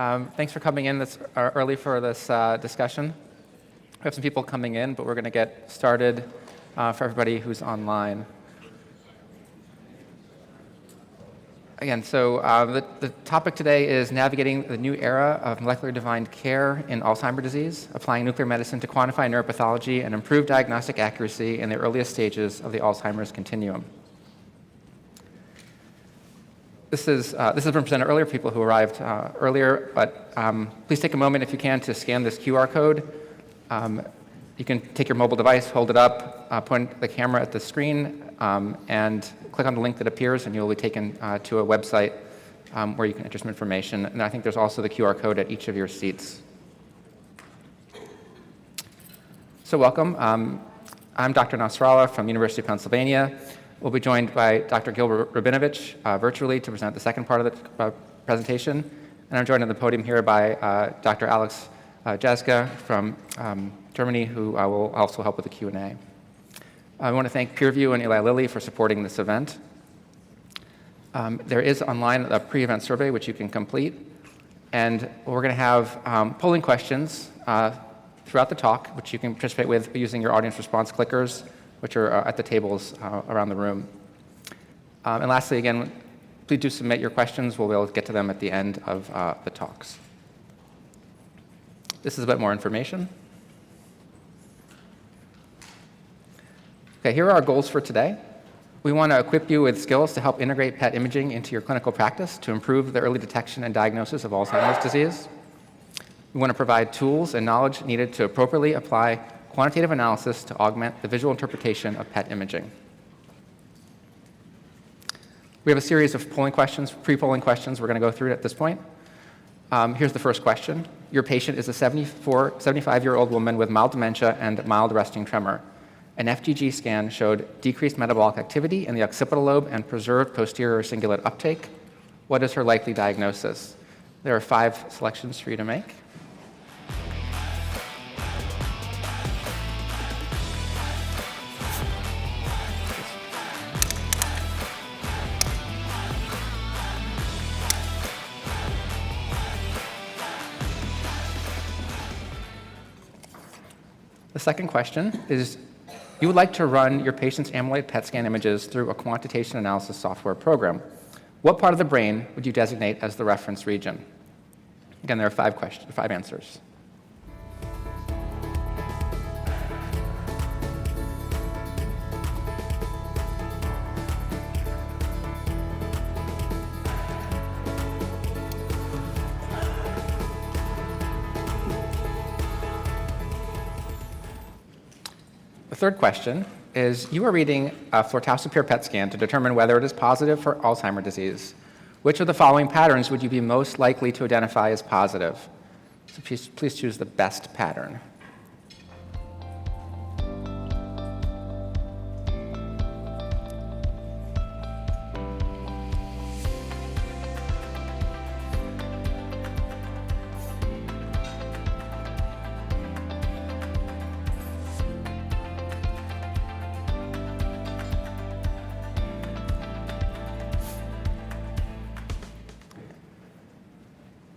Thanks for coming in this early for this discussion. We have some people coming in, but we're going to get started for everybody who's online. Again, so the topic today is navigating the new era of molecular defined care in Alzheimer's disease, applying nuclear medicine to quantify neuropathology and improve diagnostic accuracy in the earliest stages of the Alzheimer's continuum. This has been presented earlier, people who arrived earlier, but please take a moment if you can to scan this QR code. You can take your mobile device, hold it up, point the camera at the screen, and click on the link that appears, and you'll be taken to a website where you can enter some information. And I think there's also the QR code at each of your seats. So welcome. I'm Dr. Nasrallah from University of Pennsylvania. We'll be joined by Dr. Gil Rabinovici virtually to present the second part of the presentation. And I'm joined on the podium here by Dr. Alex Drzezga from Germany, who will also help with the Q&A. I want to thank PeerView and Eli Lilly for supporting this event. There is online a pre-event survey which you can complete. And we're going to have polling questions throughout the talk, which you can participate with using your audience response clickers, which are at the tables around the room. And lastly, again, please do submit your questions. We'll be able to get to them at the end of the talks. This is a bit more information. Okay, here are our goals for today. We want to equip you with skills to help integrate PET imaging into your clinical practice to improve the early detection and diagnosis of Alzheimer's disease. We want to provide tools and knowledge needed to appropriately apply quantitative analysis to augment the visual interpretation of PET imaging. We have a series of polling questions, pre-polling questions we're going to go through at this point. Here's the first question. Your patient is a 75-year-old woman with mild dementia and mild resting tremor. An FDG scan showed decreased metabolic activity in the occipital lobe and preserved posterior cingulate uptake. What is her likely diagnosis? There are 5 selections for you to make. The second question is, you would like to run your patient's amyloid PET scan images through a quantitation analysis software program. What part of the brain would you designate as the reference region? Again, there are 5 answers. The third question is, you are reading a fluoroscopy PET scan to determine whether it is positive for Alzheimer's disease. Which of the following patterns would you be most likely to identify as positive? So please choose the best pattern.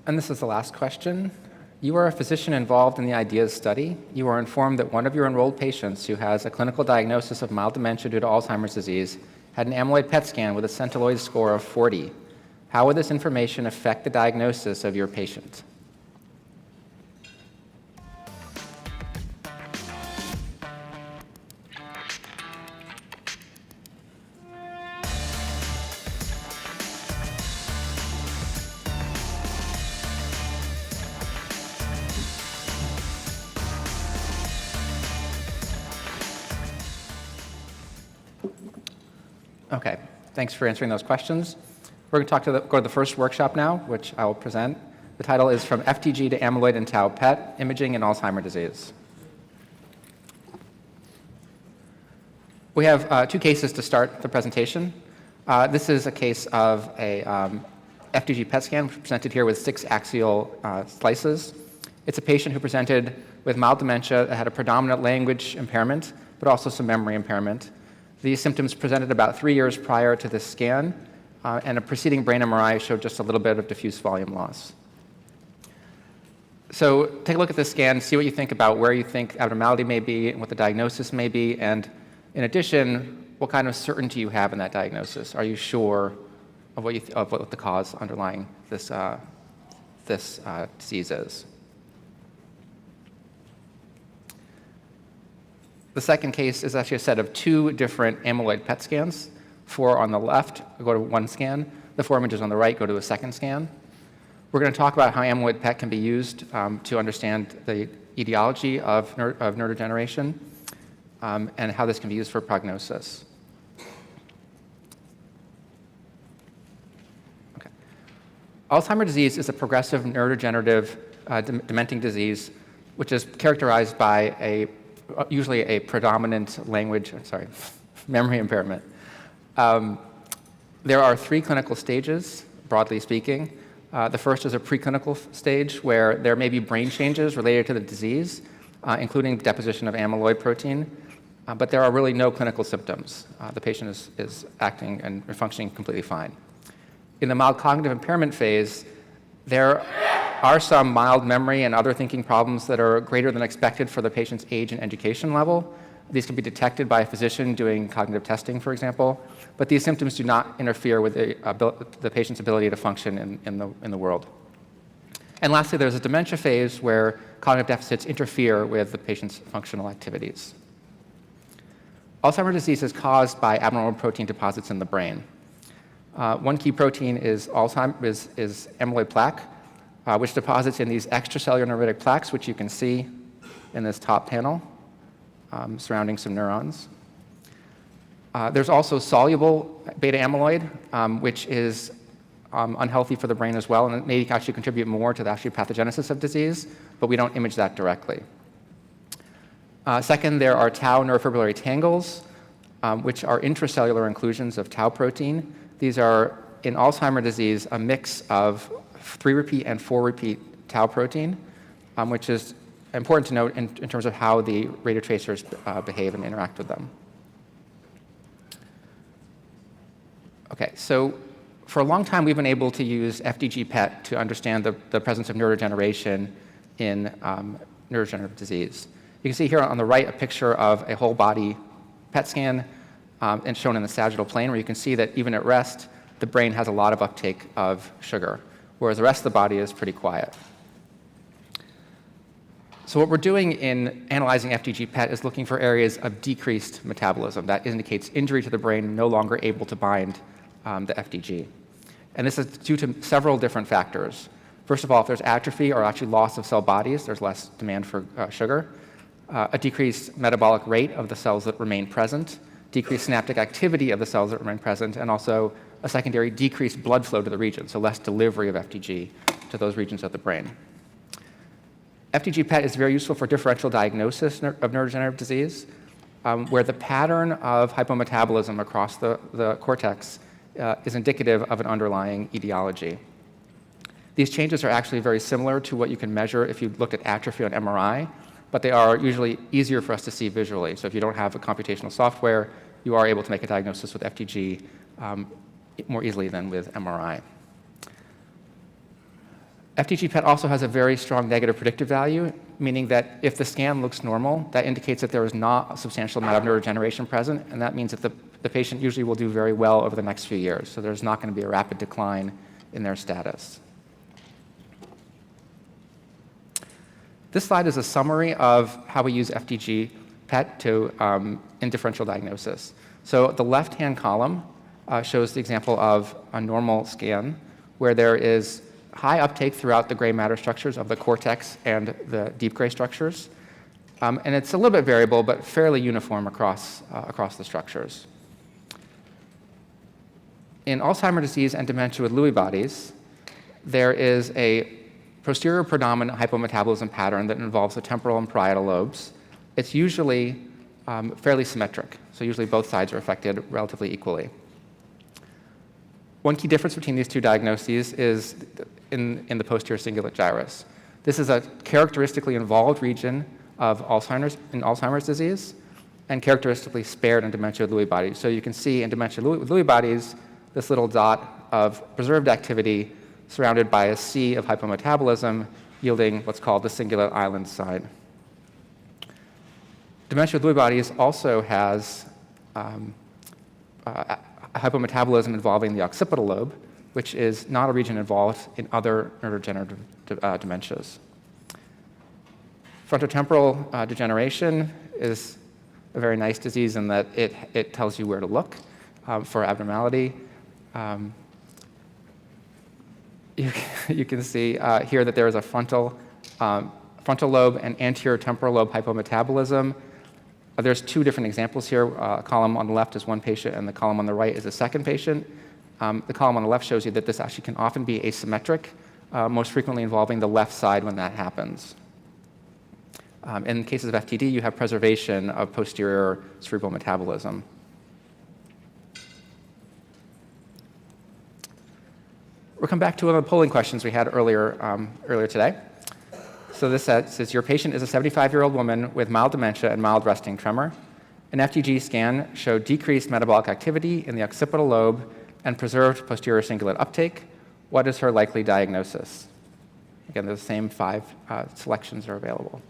And this is the last question. You are a physician involved in the IDEAS study. You are informed that one of your enrolled patients who has a clinical diagnosis of mild dementia due to Alzheimer's disease had an amyloid PET scan with a centiloid score of 40. How would this information affect the diagnosis of your patient? Okay, thanks for answering those questions. We're going to go to the first workshop now, which I will present. The title is From FDG to Amyloid and Tau PET, Imaging in Alzheimer's Disease. We have 2 cases to start the presentation. This is a case of a FDG PET scan presented here with 6 axial slices. It's a patient who presented with mild dementia that had a predominant language impairment, but also some memory impairment. These symptoms presented about 3 years prior to this scan, and a preceding brain MRI showed just a little bit of diffuse volume loss. So take a look at this scan, see what you think about where you think abnormality may be and what the diagnosis may be, and in addition, what kind of certainty you have in that diagnosis. Are you sure of what the cause underlying this disease is? The second case is actually a set of 2 different amyloid PET scans. 4 on the left go to one scan. The 4 images on the right go to a second scan. We're going to talk about how amyloid PET can be used to understand the etiology of neurodegeneration and how this can be used for prognosis. Okay. Alzheimer's disease is a progressive neurodegenerative dementing disease which is characterized by usually a predominant memory impairment. There are 3 clinical stages, broadly speaking. The first is a preclinical stage where there may be brain changes related to the disease, including deposition of amyloid protein, but there are really no clinical symptoms. The patient is acting and functioning completely fine. In the mild cognitive impairment phase, there are some mild memory and other thinking problems that are greater than expected for the patient's age and education level. These can be detected by a physician doing cognitive testing, for example, but these symptoms do not interfere with the patient's ability to function in the world. And lastly, there's a dementia phase where cognitive deficits interfere with the patient's functional activities. Alzheimer's disease is caused by abnormal protein deposits in the brain. One key protein is amyloid plaque, which deposits in these extracellular neuritic plaques, which you can see in this top panel surrounding some neurons. There's also soluble beta amyloid, which is unhealthy for the brain as well, and it may actually contribute more to the pathogenesis of disease, but we don't image that directly. Second, there are tau neurofibrillary tangles, which are intracellular inclusions of tau protein. These are, in Alzheimer's disease, a mix of 3-repeat and 4-repeat tau protein, which is important to note in terms of how the radiotracers behave and interact with them. Okay, so for a long time, we've been able to use FDG PET to understand the presence of neurodegeneration in neurodegenerative disease. You can see here on the right a picture of a whole body PET scan and shown in the sagittal plane, where you can see that even at rest, the brain has a lot of uptake of sugar, whereas the rest of the body is pretty quiet. So what we're doing in analyzing FDG PET is looking for areas of decreased metabolism. That indicates injury to the brain, no longer able to bind the FDG. And this is due to several different factors. First of all, if there's atrophy or actually loss of cell bodies, there's less demand for sugar. A decreased metabolic rate of the cells that remain present, decreased synaptic activity of the cells that remain present, and also a secondary decreased blood flow to the region, so less delivery of FDG to those regions of the brain. FDG PET is very useful for differential diagnosis of neurodegenerative disease, where the pattern of hypometabolism across the cortex is indicative of an underlying etiology. These changes are actually very similar to what you can measure if you looked at atrophy on MRI, but they are usually easier for us to see visually. So if you don't have a computational software, you are able to make a diagnosis with FDG more easily than with MRI. FDG PET also has a very strong negative predictive value, meaning that if the scan looks normal, that indicates that there is not a substantial amount of neurodegeneration present, and that means that the patient usually will do very well over the next few years. So there's not going to be a rapid decline in their status. This slide is a summary of how we use FDG PET in differential diagnosis. So the left-hand column shows the example of a normal scan where there is high uptake throughout the gray matter structures of the cortex and the deep gray structures. And it's a little bit variable, but fairly uniform across the structures. In Alzheimer's disease and dementia with Lewy bodies, there is a posterior predominant hypometabolism pattern that involves the temporal and parietal lobes. It's usually fairly symmetric, so usually both sides are affected relatively equally. One key difference between these two diagnoses is in the posterior cingulate gyrus. This is a characteristically involved region of Alzheimer's disease and characteristically spared in dementia with Lewy bodies. So you can see in dementia with Lewy bodies this little dot of preserved activity surrounded by a sea of hypometabolism, yielding what's called the cingulate island sign. Dementia with Lewy bodies also has hypometabolism involving the occipital lobe, which is not a region involved in other neurodegenerative dementias. Frontotemporal degeneration is a very nice disease in that it tells you where to look for abnormality. You can see here that there is a frontal lobe and anterior temporal lobe hypometabolism. There's two different examples here. A column on the left is one patient, and the column on the right is a second patient. The column on the left shows you that this actually can often be asymmetric, most frequently involving the left side when that happens. In cases of FTD, you have preservation of posterior cerebral metabolism. We'll come back to one of the polling questions we had earlier today. So this says, your patient is a 75-year-old woman with mild dementia and mild resting tremor. An FTG scan showed decreased metabolic activity in the occipital lobe and preserved posterior cingulate uptake. What is her likely diagnosis? Again, the same 5 selections are available.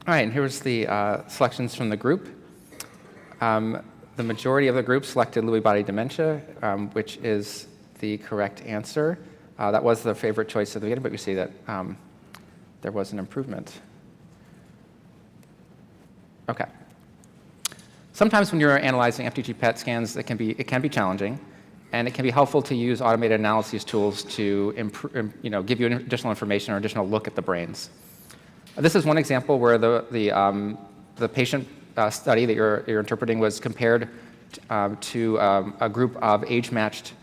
All right, and here's the selections from the group. The majority of the group selected Lewy body dementia, which is the correct answer. That was the favorite choice at the beginning, but we see that there was an improvement. Okay. Sometimes when you're analyzing FDG PET scans, it can be challenging, and it can be helpful to use automated analysis tools to give you additional information or additional look at the brains. This is one example where the patient study that you're interpreting was compared to a group of age-matched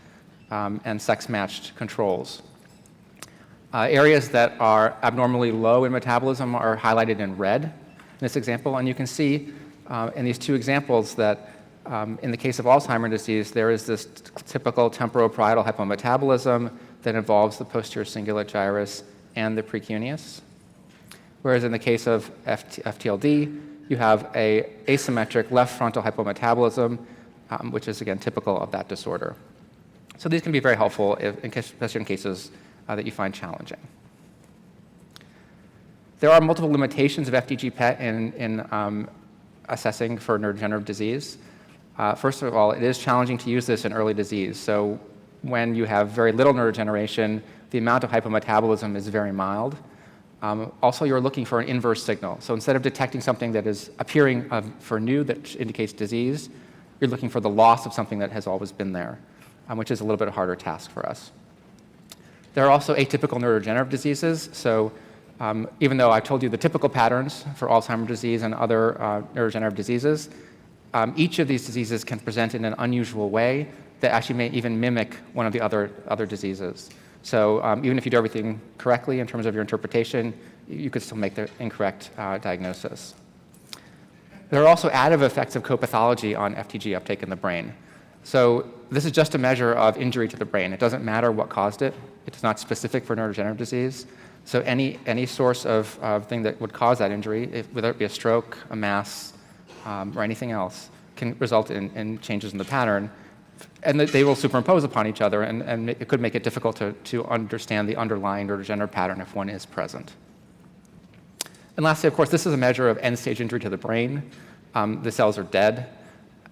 and sex-matched controls. Areas that are abnormally low in metabolism are highlighted in red in this example, and you can see in these two examples that in the case of Alzheimer's disease, there is this typical temporoparietal hypometabolism that involves the posterior cingulate gyrus and the precuneus. Whereas in the case of FTLD, you have a asymmetric left frontal hypometabolism, which is, again, typical of that disorder. So these can be very helpful, especially in cases that you find challenging. There are multiple limitations of FDG PET in assessing for neurodegenerative disease. First of all, it is challenging to use this in early disease. So when you have very little neurodegeneration, the amount of hypometabolism is very mild. Also, you're looking for an inverse signal. So instead of detecting something that is appearing for new that indicates disease, you're looking for the loss of something that has always been there, which is a little bit harder task for us. There are also atypical neurodegenerative diseases. So even though I've told you the typical patterns for Alzheimer's disease and other neurodegenerative diseases, each of these diseases can present in an unusual way that actually may even mimic one of the other diseases. So even if you do everything correctly in terms of your interpretation, you could still make the incorrect diagnosis. There are also additive effects of co-pathology on FTG uptake in the brain. So this is just a measure of injury to the brain. It doesn't matter what caused it. It's not specific for neurodegenerative disease. So any source of thing that would cause that injury, whether it be a stroke, a mass, or anything else, can result in changes in the pattern. And they will superimpose upon each other, and it could make it difficult to understand the underlying neurodegenerative pattern if one is present. And lastly, of course, this is a measure of end-stage injury to the brain. The cells are dead.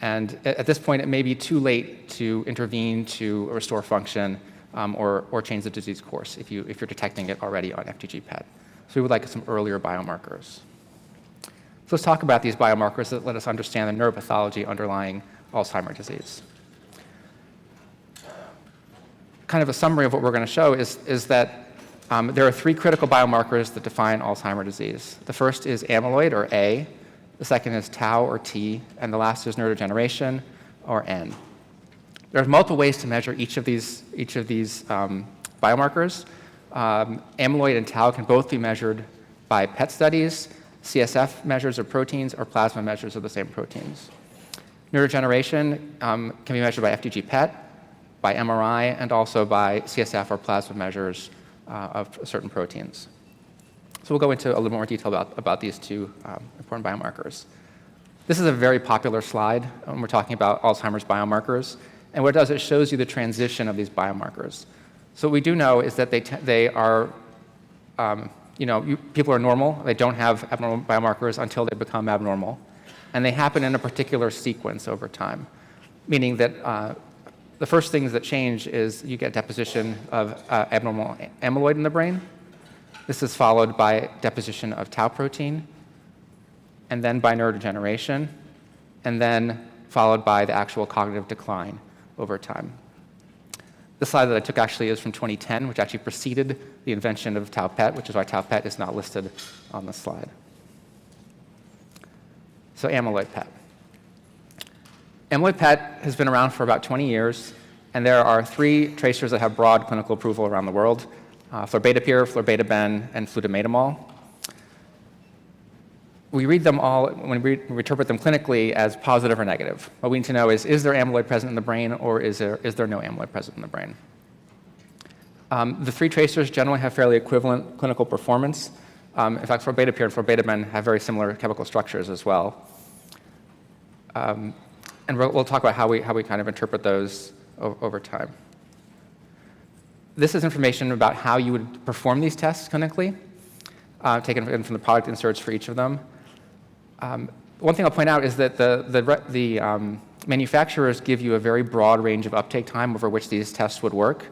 And at this point, it may be too late to intervene to restore function or change the disease course if you're detecting it already on FDG PET. So we would like some earlier biomarkers. So let's talk about these biomarkers that let us understand the neuropathology underlying Alzheimer's disease. Kind of a summary of what we're going to show is that there are 3 critical biomarkers that define Alzheimer's disease. The first is amyloid, or A. The second is tau, or T. And the last is neurodegeneration, or N. There's multiple ways to measure each of these biomarkers. Amyloid and tau can both be measured by PET studies, CSF measures of proteins, or plasma measures of the same proteins. Neurodegeneration can be measured by FDG PET. by MRI and also by CSF or plasma measures of certain proteins. So we'll go into a little more detail about these two important biomarkers. This is a very popular slide when we're talking about Alzheimer's biomarkers. And what it does, it shows you the transition of these biomarkers. So what we do know is that they are, people are normal. They don't have abnormal biomarkers until they become abnormal. And they happen in a particular sequence over time, meaning that the first things that change is you get deposition of abnormal amyloid in the brain. This is followed by deposition of tau protein, and then by neurodegeneration, and then followed by the actual cognitive decline over time. The slide that I took actually is from 2010, which actually preceded the invention of tau PET, which is why tau PET is not listed on the slide. So amyloid PET. Amyloid PET has been around for about 20 years, and there are 3 tracers that have broad clinical approval around the world: florbetapir, florbetaben, and flutamidamol. We read them all, when we interpret them clinically, as positive or negative. What we need to know is there amyloid present in the brain, or is there no amyloid present in the brain? The 3 tracers generally have fairly equivalent clinical performance. In fact, florbetapir and florbetaben have very similar chemical structures as well. And we'll talk about how we kind of interpret those over time. This is information about how you would perform these tests clinically, taken from the product inserts for each of them. One thing I'll point out is that the manufacturers give you a very broad range of uptake time over which these tests would work,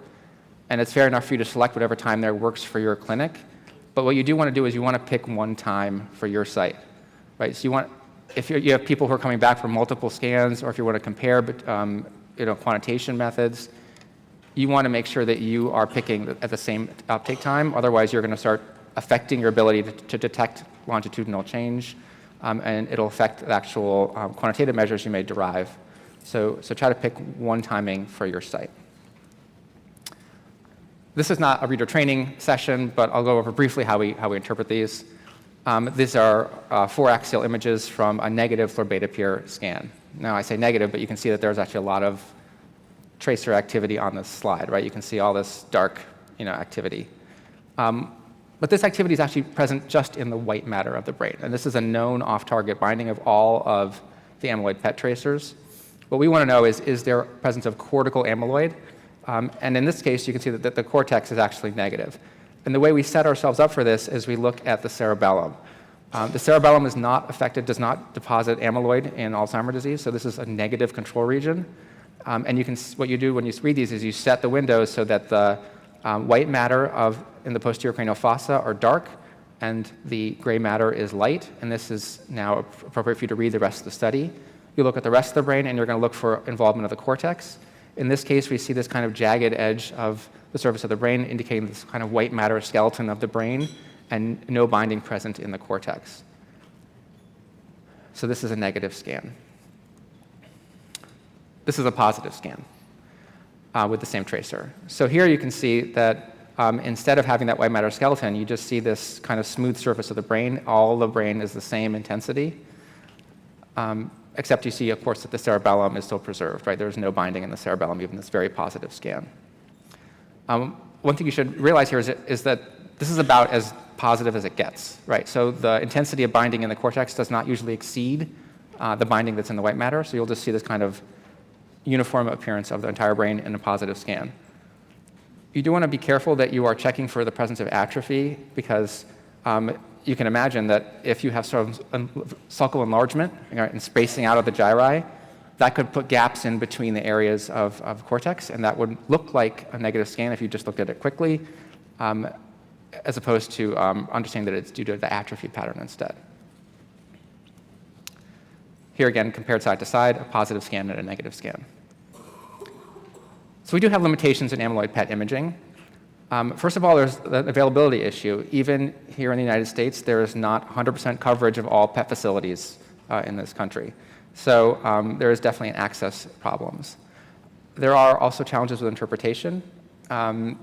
and it's fair enough for you to select whatever time there works for your clinic. But what you do want to do is you want to pick one time for your site, right? So if you have people who are coming back for multiple scans, or if you want to compare quantitation methods, you want to make sure that you are picking at the same uptake time. Otherwise, you're going to start affecting your ability to detect longitudinal change, and it'll affect the actual quantitative measures you may derive. So try to pick one timing for your site. This is not a reader training session, but I'll go over briefly how we interpret these. These are 4-axial images from a negative florbetapir scan. Now, I say negative, but you can see that there's actually a lot of tracer activity on this slide, right? You can see all this dark, activity. But this activity is actually present just in the white matter of the brain, and this is a known off-target binding of all of the amyloid PET tracers. What we want to know is there presence of cortical amyloid? And in this case, you can see that the cortex is actually negative. And the way we set ourselves up for this is we look at the cerebellum. The cerebellum is not affected, does not deposit amyloid in Alzheimer's disease, so this is a negative control region. And what you do when you read these is you set the windows so that the white matter in the posterior cranial fossa are dark, and the gray matter is light, and this is now appropriate for you to read the rest of the study. You look at the rest of the brain, and you're going to look for involvement of the cortex. In this case, we see this kind of jagged edge of the surface of the brain, indicating this kind of white matter skeleton of the brain, and no binding present in the cortex. So this is a negative scan. This is a positive scan with the same tracer. So here you can see that instead of having that white matter skeleton, you just see this kind of smooth surface of the brain. All the brain is the same intensity, except you see, of course, that the cerebellum is still preserved, right? There's no binding in the cerebellum, even this very positive scan. One thing you should realize here is that this is about as positive as it gets, right? So the intensity of binding in the cortex does not usually exceed the binding that's in the white matter, so you'll just see this kind of uniform appearance of the entire brain in a positive scan. You do want to be careful that you are checking for the presence of atrophy, because you can imagine that if you have sort of sulcal enlargement and spacing out of the gyri, that could put gaps in between the areas of cortex, and that would look like a negative scan if you just looked at it quickly, as opposed to understanding that it's due to the atrophy pattern instead. Here again, compared side to side, a positive scan and a negative scan. So we do have limitations in amyloid PET imaging. First of all, there's the availability issue. Even here in the United States, there is not 100% coverage of all PET facilities in this country. So there is definitely an access problems. There are also challenges with interpretation.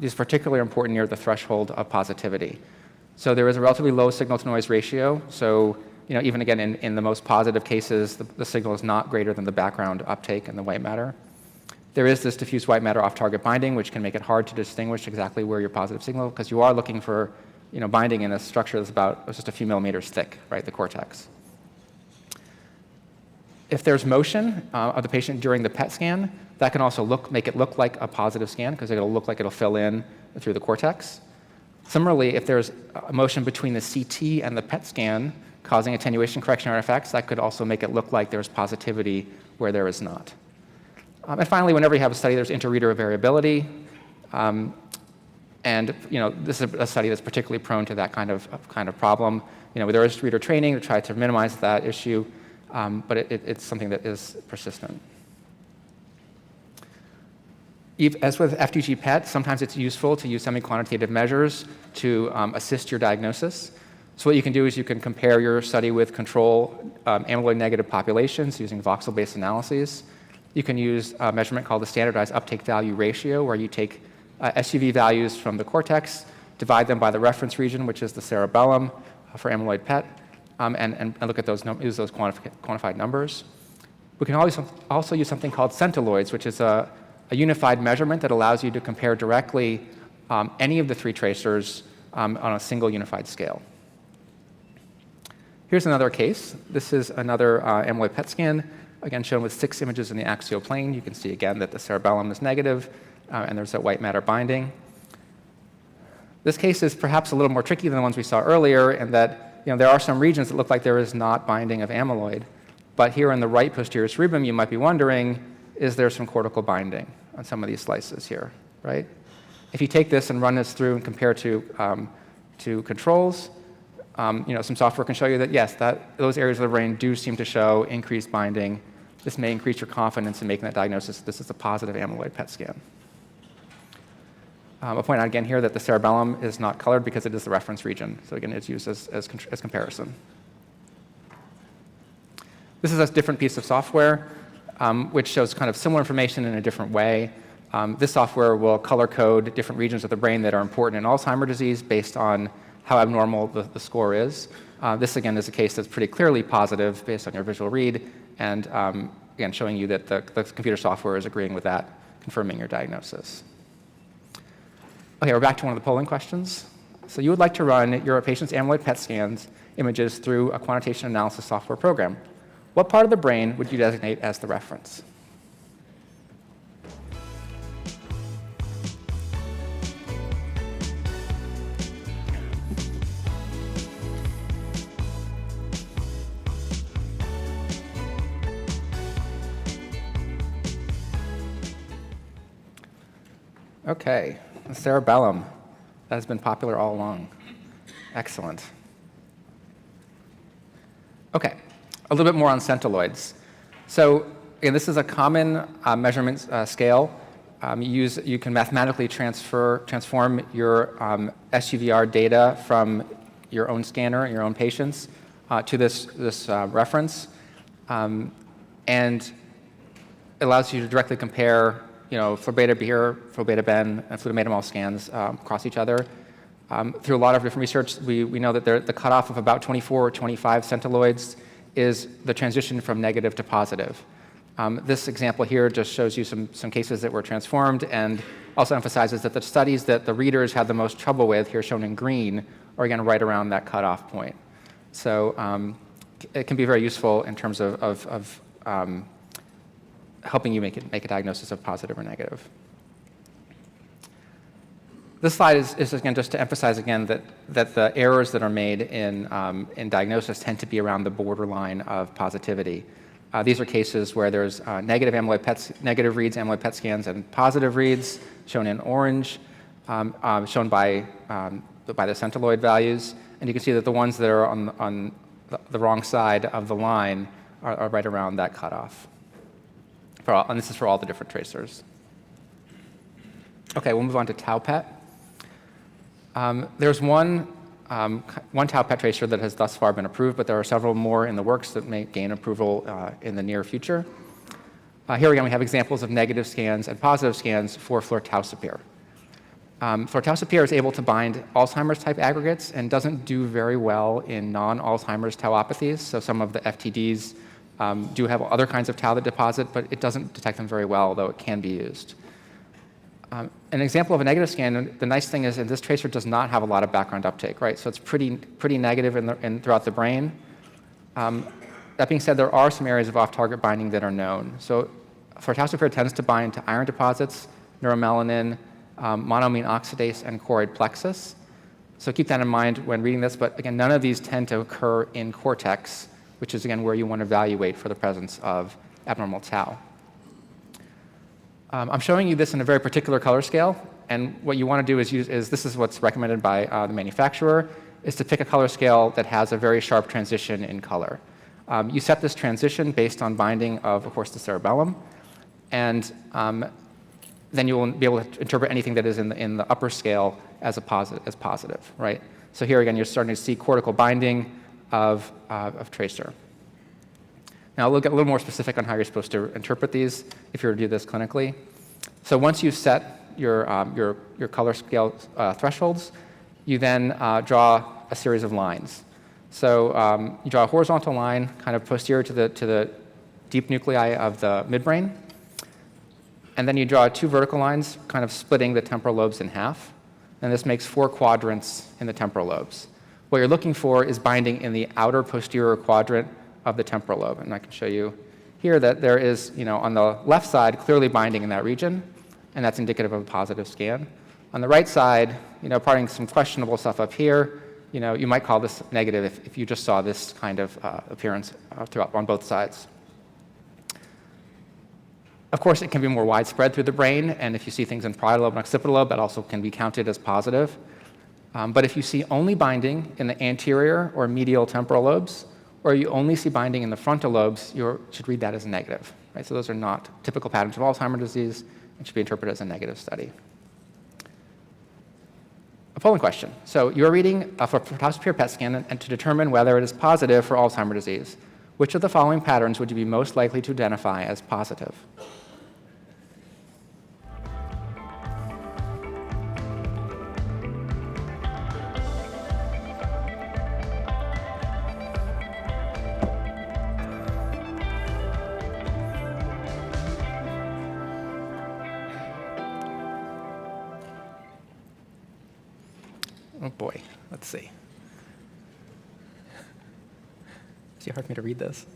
These are particularly important near the threshold of positivity. So there is a relatively low signal-to-noise ratio. So even again, in the most positive cases, the signal is not greater than the background uptake in the white matter. There is this diffuse white matter off-target binding, which can make it hard to distinguish exactly where your positive signal, because you are looking for binding in a structure that's about just a few millimeters thick, right, the cortex. If there's motion of the patient during the PET scan, that can also make it look like a positive scan, because it'll look like it'll fill in through the cortex. Similarly, if there's a motion between the CT and the PET scan causing attenuation correction artifacts, that could also make it look like there's positivity where there is not. And finally, whenever you have a study, there's interreader variability. And this is a study that's particularly prone to that kind of problem. There is reader training to try to minimize that issue, but it's something that is persistent. As with FDG PET, sometimes it's useful to use semi-quantitative measures to assist your diagnosis. So what you can do is you can compare your study with control amyloid-negative populations using voxel-based analyses. You can use a measurement called the standardized uptake value ratio, where you take SUV values from the cortex, divide them by the reference region, which is the cerebellum for amyloid PET, and look at those, use those quantified numbers. We can also use something called centiloids, which is a unified measurement that allows you to compare directly any of the three tracers on a single unified scale. Here's another case. This is another amyloid PET scan, again shown with 6 images in the axial plane. You can see again that the cerebellum is negative, and there's that white matter binding. This case is perhaps a little more tricky than the ones we saw earlier, in that there are some regions that look like there is not binding of amyloid. But here in the right posterior cerebrum, you might be wondering, is there some cortical binding on some of these slices here, right? If you take this and run this through and compare to controls, some software can show you that, yes, those areas of the brain do seem to show increased binding. This may increase your confidence in making that diagnosis. This is a positive amyloid PET scan. I'll point out again here that the cerebellum is not colored because it is the reference region. So again, it's used as comparison. This is a different piece of software, which shows kind of similar information in a different way. This software will color code different regions of the brain that are important in Alzheimer's disease based on how abnormal the score is. This, again, is a case that's pretty clearly positive based on your visual read, and again, showing you that the computer software is agreeing with that, confirming your diagnosis. Okay, we're back to one of the polling questions. So you would like to run your patient's amyloid PET scans images through a quantitation analysis software program. What part of the brain would you designate as the reference? Okay, the cerebellum. That has been popular all along. Excellent. Okay, a little bit more on centiloids. So again, this is a common measurement scale. You can mathematically transform your SUVR data from your own scanner, your own patients, to this reference, and it allows you to directly compare Fl-beta here, Fl-beta Ben, and flutamidamol scans across each other. Through a lot of different research, we know that the cutoff of about 24 or 25 centiloids is the transition from negative to positive. This example here just shows you some cases that were transformed, and also emphasizes that the studies that the readers had the most trouble with, here shown in green, are again right around that cutoff point. So it can be very useful in terms of helping you make a diagnosis of positive or negative. This slide is again just to emphasize again that the errors that are made in diagnosis tend to be around the borderline of positivity. These are cases where there's negative reads amyloid PET scans and positive reads shown in orange, shown by the centiloid values, and you can see that the ones that are on the wrong side of the line are right around that cutoff. And this is for all the different tracers. Okay, we'll move on to tau PET. There's one tau PET tracer that has thus far been approved, but there are several more in the works that may gain approval in the near future. Here again, we have examples of negative scans and positive scans for fluortaucipir. Fluortaucipir is able to bind Alzheimer's type aggregates and doesn't do very well in non-Alzheimer's tauopathies. So some of the FTDs do have other kinds of tau that deposit, but it doesn't detect them very well, though it can be used. An example of a negative scan, the nice thing is that this tracer does not have a lot of background uptake, right? So it's pretty negative throughout the brain. That being said, there are some areas of off-target binding that are known. So for tau superior tends to bind to iron deposits, neuromelanin, monoamine oxidase, and choroid plexus. So keep that in mind when reading this, but again, none of these tend to occur in cortex, which is again where you want to evaluate for the presence of abnormal tau. I'm showing you this in a very particular color scale, and what you want to do is this is what's recommended by the manufacturer, is to pick a color scale that has a very sharp transition in color. You set this transition based on binding of course, the cerebellum, and then you will be able to interpret anything that is in the upper scale as positive, right? So here again, you're starting to see cortical binding of tracer. Now we'll get a little more specific on how you're supposed to interpret these if you were to do this clinically. So once you've set your color scale thresholds, you then draw a series of lines. So you draw a horizontal line kind of posterior to the deep nuclei of the midbrain, and then you draw 2 vertical lines kind of splitting the temporal lobes in half, and this makes 4 quadrants in the temporal lobes. What you're looking for is binding in the outer posterior quadrant of the temporal lobe, and I can show you here that there is, on the left side, clearly binding in that region, and that's indicative of a positive scan. On the right side, parting some questionable stuff up here, you might call this negative if you just saw this kind of appearance throughout on both sides. Of course, it can be more widespread through the brain, and if you see things in parietal lobe and occipital lobe, that also can be counted as positive. But if you see only binding in the anterior or medial temporal lobes, or you only see binding in the frontal lobes, you should read that as a negative, right? So those are not typical patterns of Alzheimer's disease and should be interpreted as a negative study. A polling question. So you're reading for tau superior PET scan and to determine whether it is positive for Alzheimer's disease. Which of the following patterns would you be most likely to identify as positive? Oh boy, let's see. It's hard for me to read this.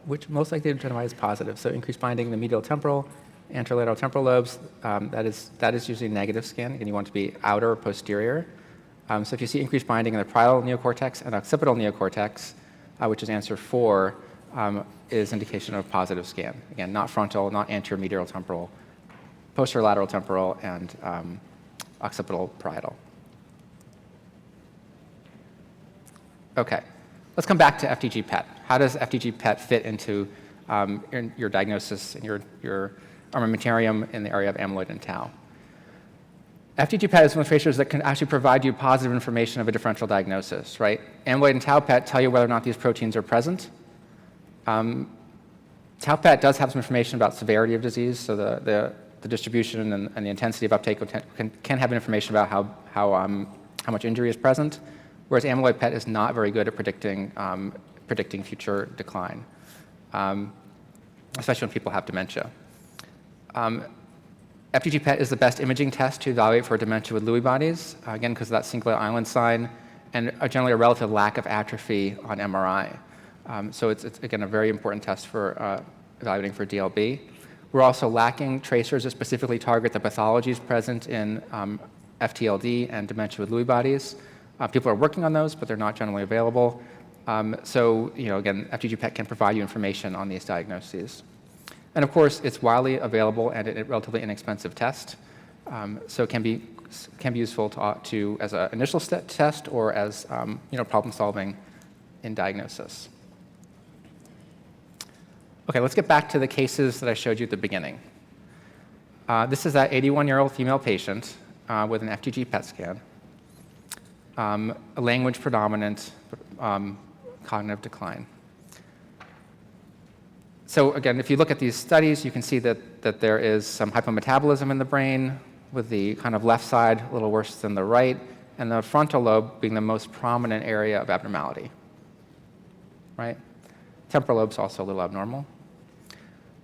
Which most likely to identify as positive. So increased binding in the medial temporal, anterolateral temporal lobes, that is usually a negative scan, and you want it to be outer or posterior. So if you see increased binding in the parietal neocortex and occipital neocortex, which is answer 4, is indication of positive scan. Again, not frontal, not anterior medial temporal, posterolateral temporal, and occipital parietal. Okay, let's come back to FDG PET. How does FDG PET fit into your diagnosis and your armamentarium in the area of amyloid and tau? FDG PET is one of the tracers that can actually provide you positive information of a differential diagnosis, right? Amyloid and tau PET tell you whether or not these proteins are present. Tau PET does have some information about severity of disease, so the distribution and the intensity of uptake can have information about how much injury is present, whereas amyloid PET is not very good at predicting future decline, especially when people have dementia. FDG PET is the best imaging test to evaluate for dementia with Lewy bodies, again, because of that singular island sign, and generally a relative lack of atrophy on MRI. So it's again, a very important test for evaluating for DLB. We're also lacking tracers that specifically target the pathologies present in FTLD and dementia with Lewy bodies. People are working on those, but they're not generally available. So, again, FDG PET can provide you information on these diagnoses. And of course, it's widely available and a relatively inexpensive test. So it can be useful to as an initial test or as problem solving in diagnosis. Okay, let's get back to the cases that I showed you at the beginning. This is that 81-year-old female patient with an FDG PET scan, a language predominant cognitive decline. So again, if you look at these studies, you can see that there is some hypometabolism in the brain, with the kind of left side a little worse than the right, and the frontal lobe being the most prominent area of abnormality, right? Temporal lobe's also a little abnormal.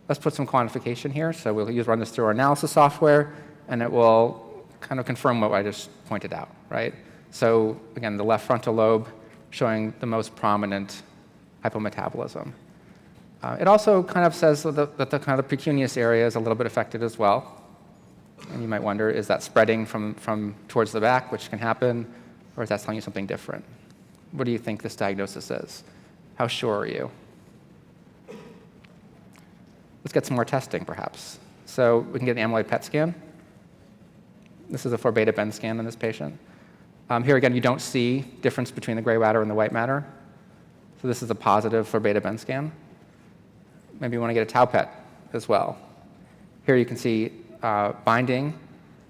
Let's put some quantification here. So we'll run this through our analysis software, and it will kind of confirm what I just pointed out, right? So again, the left frontal lobe showing the most prominent hypometabolism. It also kind of says that the kind of the precuneus area is a little bit affected as well. And you might wonder, is that spreading from towards the back, which can happen, or is that telling you something different? What do you think this diagnosis is? How sure are you? Let's get some more testing, perhaps. So we can get an amyloid PET scan. This is a 4-beta Ben scan in this patient. Here again, you don't see difference between the gray matter and the white matter. So this is a positive 4-beta Ben scan. Maybe you want to get a tau PET as well. Here you can see binding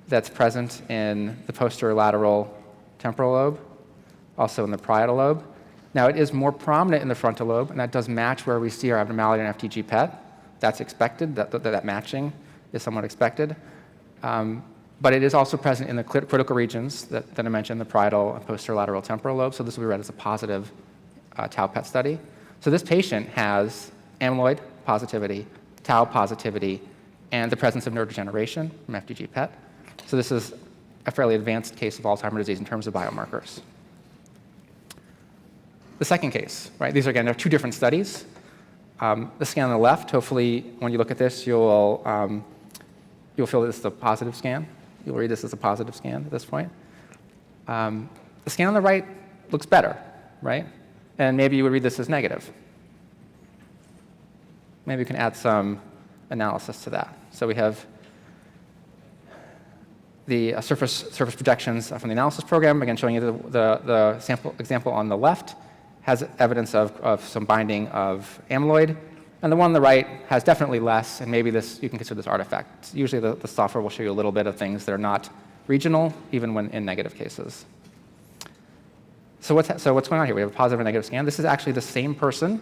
that's present in the posterior lateral temporal lobe, also in the parietal lobe. Now, it is more prominent in the frontal lobe, and that does match where we see our abnormality in FDG PET. That's expected. That matching is somewhat expected. But it is also present in the critical regions that I mentioned, the parietal and posterior lateral temporal lobe. So this will be read as a positive tau PET study. So this patient has amyloid positivity, tau positivity, and the presence of neurodegeneration from FDG PET. So this is a fairly advanced case of Alzheimer's disease in terms of biomarkers. The second case, right? These are, again, two different studies. The scan on the left, hopefully, when you look at this, you'll feel that this is a positive scan. You'll read this as a positive scan at this point. The scan on the right looks better, right? And maybe you would read this as negative. Maybe we can add some analysis to that. So we have the surface projections from the analysis program, again showing you the sample example on the left has evidence of some binding of amyloid, and the one on the right has definitely less, and maybe this you can consider this artifact. Usually the software will show you a little bit of things that are not regional, even when in negative cases. So what's going on here? We have a positive and negative scan. This is actually the same person,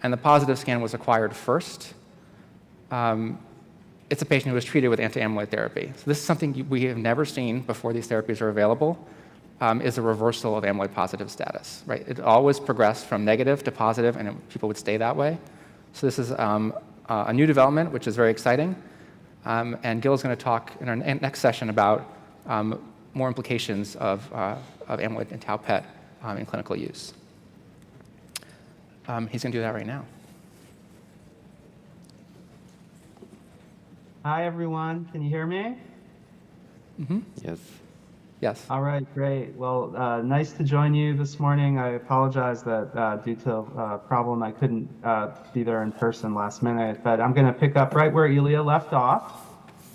and the positive scan was acquired first. It's a patient who was treated with anti-amyloid therapy. So this is something we have never seen before these therapies are available, is a reversal of amyloid positive status, right? It always progressed from negative to positive, and people would stay that way. So this is a new development, which is very exciting. And Gil is going to talk in our next session about more implications of amyloid and tau PET in clinical use. He's going to do that right now. Hi, everyone. Can you hear me? Mm-hmm. Yes. Yes. All right, great. Well, nice to join you this morning. I apologize that due to a problem, I couldn't be there in person last minute, but I'm going to pick up right where Ilya left off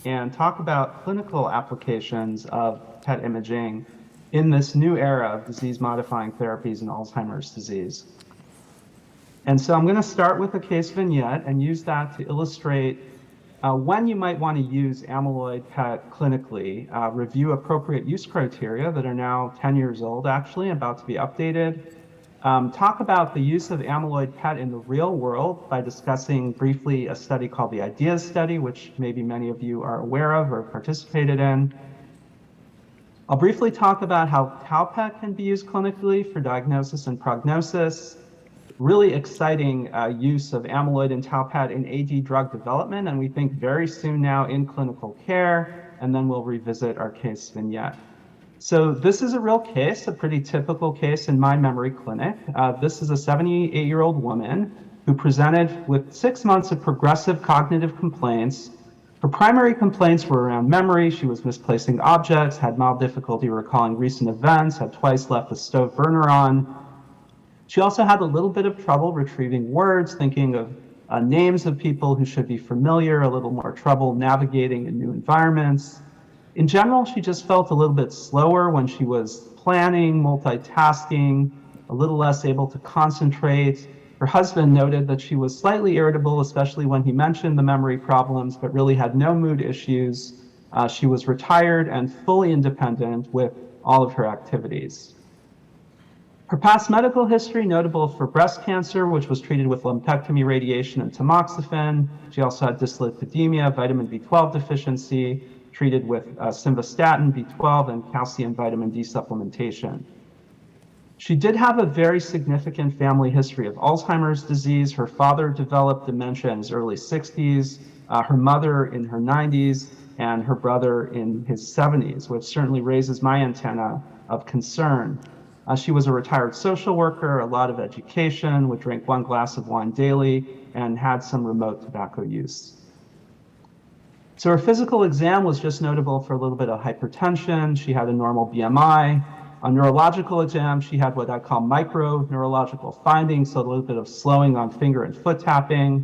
and talk about clinical applications of PET imaging in this new era of disease-modifying therapies in Alzheimer's disease. And so I'm going to start with a case vignette and use that to illustrate when you might want to use amyloid PET clinically, review appropriate use criteria that are now 10 years old, actually, about to be updated, talk about the use of amyloid PET in the real world by discussing briefly a study called the IDEAS study, which maybe many of you are aware of or participated in. I'll briefly talk about how tau PET can be used clinically for diagnosis and prognosis. Really exciting use of amyloid and tau PET in AD drug development, and we think very soon now in clinical care, and then we'll revisit our case vignette. So this is a real case, a pretty typical case in my memory clinic. This is a 78-year-old woman who presented with 6 months of progressive cognitive complaints. Her primary complaints were around memory. She was misplacing objects, had mild difficulty recalling recent events, had twice left the stove burner on. She also had a little bit of trouble retrieving words, thinking of names of people who should be familiar, a little more trouble navigating in new environments. In general, she just felt a little bit slower when she was planning, multitasking, a little less able to concentrate. Her husband noted that she was slightly irritable, especially when he mentioned the memory problems, but really had no mood issues. She was retired and fully independent with all of her activities. Her past medical history, notable for breast cancer, which was treated with lumpectomy, radiation, and tamoxifen. She also had dyslipidemia, vitamin B12 deficiency, treated with simvastatin, B12, and calcium vitamin D supplementation. She did have a very significant family history of Alzheimer's disease. Her father developed dementia in his early 60s, her mother in her 90s, and her brother in his 70s, which certainly raises my antenna of concern. She was a retired social worker, a lot of education, would drink 1 glass of wine daily, and had some remote tobacco use. So her physical exam was just notable for a little bit of hypertension. She had a normal BMI. On neurological exam, she had what I call micro neurological findings, so a little bit of slowing on finger and foot tapping,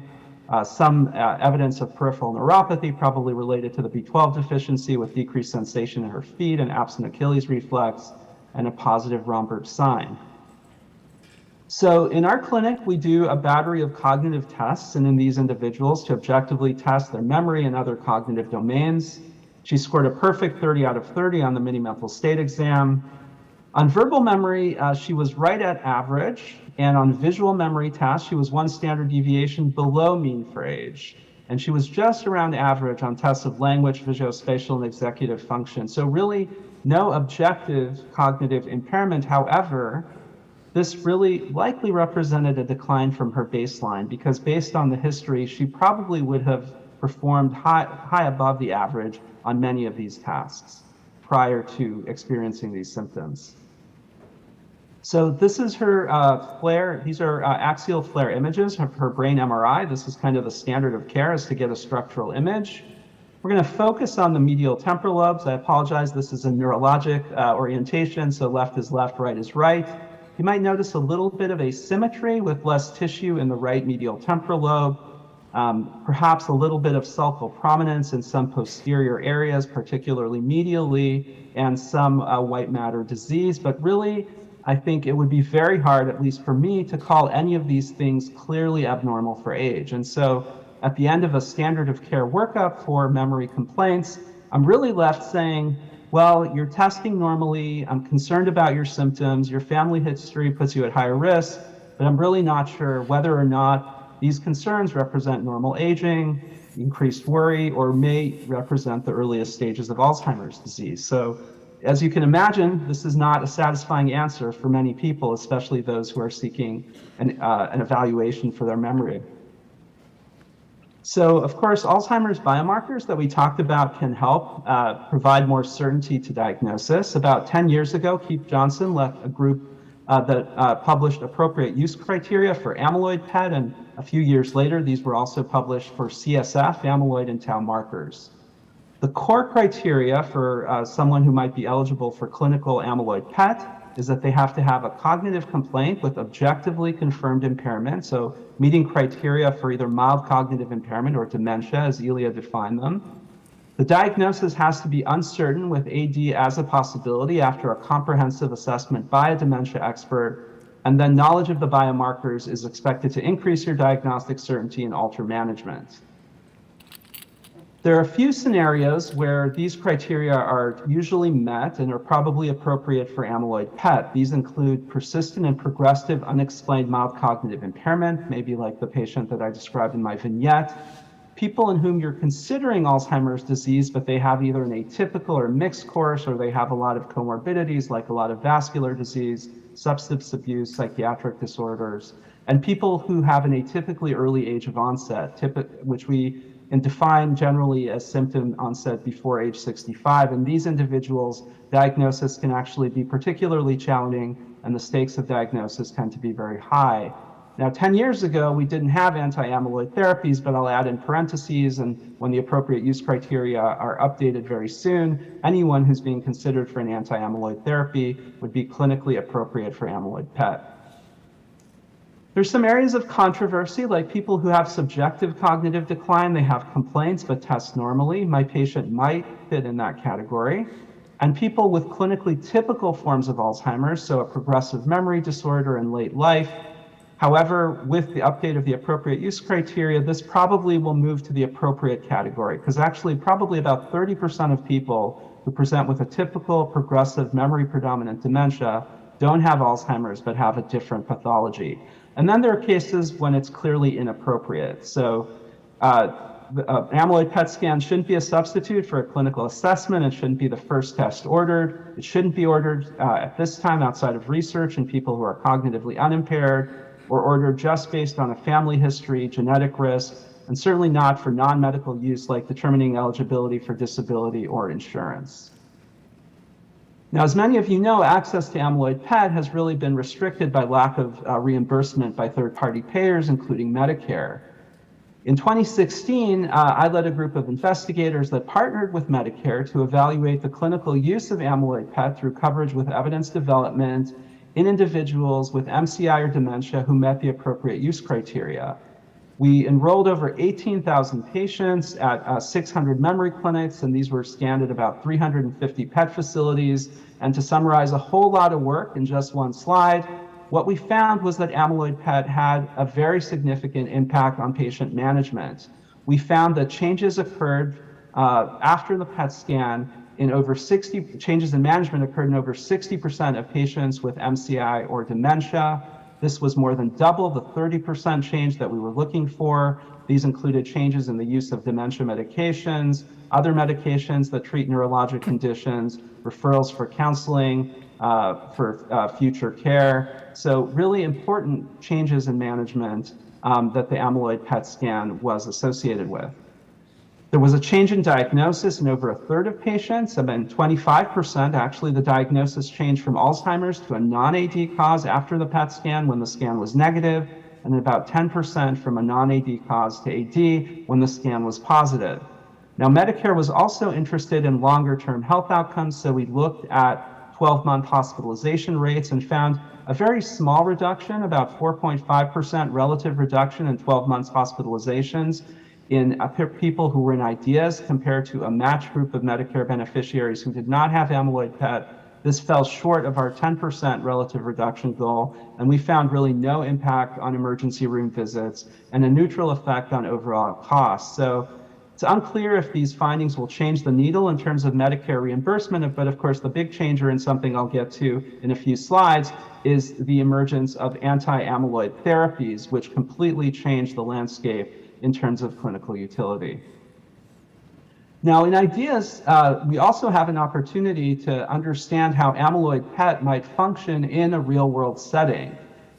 some evidence of peripheral neuropathy, probably related to the B12 deficiency with decreased sensation in her feet and absent Achilles reflex, and a positive Romberg sign. So in our clinic, we do a battery of cognitive tests and in these individuals to objectively test their memory and other cognitive domains. She scored a perfect 30 out of 30 on the mini mental state exam. On verbal memory, she was right at average, and on visual memory tasks, she was 1 standard deviation below mean for age. And she was just around average on tests of language, visuospatial, and executive function. So really no objective cognitive impairment. However, this really likely represented a decline from her baseline because based on the history, she probably would have performed high above the average on many of these tasks prior to experiencing these symptoms. So this is her FLAIR. These are axial FLAIR images of her brain MRI. This is kind of the standard of care, is to get a structural image. We're going to focus on the medial temporal lobes. I apologize, this is a neurologic orientation, so left is left, right is right. You might notice a little bit of asymmetry with less tissue in the right medial temporal lobe, perhaps a little bit of sulcal prominence in some posterior areas, particularly medially, and some white matter disease. But really, I think it would be very hard, at least for me, to call any of these things clearly abnormal for age. And so at the end of a standard of care workup for memory complaints, I'm really left saying, well, you're testing normally, I'm concerned about your symptoms, your family history puts you at higher risk, but I'm really not sure whether or not these concerns represent normal aging, increased worry, or may represent the earliest stages of Alzheimer's disease. So as you can imagine, this is not a satisfying answer for many people, especially those who are seeking an evaluation for their memory. So, of course, Alzheimer's biomarkers that we talked about can help provide more certainty to diagnosis. About 10 years ago, Keith Johnson led a group that published appropriate use criteria for amyloid PET, and a few years later, these were also published for CSF, amyloid, and tau markers. The core criteria for someone who might be eligible for clinical amyloid PET is that they have to have a cognitive complaint with objectively confirmed impairment, so meeting criteria for either mild cognitive impairment or dementia, as Ilya defined them. The diagnosis has to be uncertain with AD as a possibility after a comprehensive assessment by a dementia expert, and then knowledge of the biomarkers is expected to increase your diagnostic certainty and alter management. There are a few scenarios where these criteria are usually met and are probably appropriate for amyloid PET. These include persistent and progressive unexplained mild cognitive impairment, maybe like the patient that I described in my vignette, people in whom you're considering Alzheimer's disease, but they have either an atypical or mixed course, or they have a lot of comorbidities like a lot of vascular disease, substance abuse, psychiatric disorders, and people who have an atypically early age of onset, which we define generally as symptom onset before age 65. And these individuals, diagnosis can actually be particularly challenging, and the stakes of diagnosis tend to be very high. Now, 10 years ago, we didn't have anti-amyloid therapies, but I'll add in parentheses, and when the appropriate use criteria are updated very soon, anyone who's being considered for an anti-amyloid therapy would be clinically appropriate for amyloid PET. There's some areas of controversy, like people who have subjective cognitive decline, they have complaints but test normally. My patient might fit in that category. And people with clinically typical forms of Alzheimer's, so a progressive memory disorder in late life. However, with the update of the appropriate use criteria, this probably will move to the appropriate category, because actually probably about 30% of people who present with a typical progressive memory predominant dementia don't have Alzheimer's but have a different pathology. And then there are cases when it's clearly inappropriate. So amyloid PET scan shouldn't be a substitute for a clinical assessment. It shouldn't be the first test ordered. It shouldn't be ordered at this time outside of research in people who are cognitively unimpaired, or ordered just based on a family history, genetic risk, and certainly not for non-medical use like determining eligibility for disability or insurance. Now, as many of you know, access to amyloid PET has really been restricted by lack of reimbursement by third-party payers, including Medicare. In 2016, I led a group of investigators that partnered with Medicare to evaluate the clinical use of amyloid PET through coverage with evidence development in individuals with MCI or dementia who met the appropriate use criteria. We enrolled over 18,000 patients at 600 memory clinics, and these were scanned at about 350 PET facilities. And to summarize a whole lot of work in just one slide, what we found was that amyloid PET had a very significant impact on patient management. We found that changes occurred after the PET scan in over 60, changes in management occurred in over 60% of patients with MCI or dementia. This was more than double the 30% change that we were looking for. These included changes in the use of dementia medications, other medications that treat neurologic conditions, referrals for counseling, for future care. So really important changes in management that the amyloid PET scan was associated with. There was a change in diagnosis in over a third of patients, and then 25% actually the diagnosis changed from Alzheimer's to a non-AD cause after the PET scan when the scan was negative, and then about 10% from a non-AD cause to AD when the scan was positive. Now, Medicare was also interested in longer-term health outcomes, so we looked at 12-month hospitalization rates and found a very small reduction, about 4.5% relative reduction in 12 months hospitalizations in people who were in IDEAS compared to a matched group of Medicare beneficiaries who did not have amyloid PET. This fell short of our 10% relative reduction goal, and we found really no impact on emergency room visits and a neutral effect on overall costs. So it's unclear if these findings will change the needle in terms of Medicare reimbursement, but of course the big changer, and something I'll get to in a few slides, is the emergence of anti-amyloid therapies, which completely changed the landscape in terms of clinical utility. Now, in IDEAS, we also have an opportunity to understand how amyloid PET might function in a real-world setting.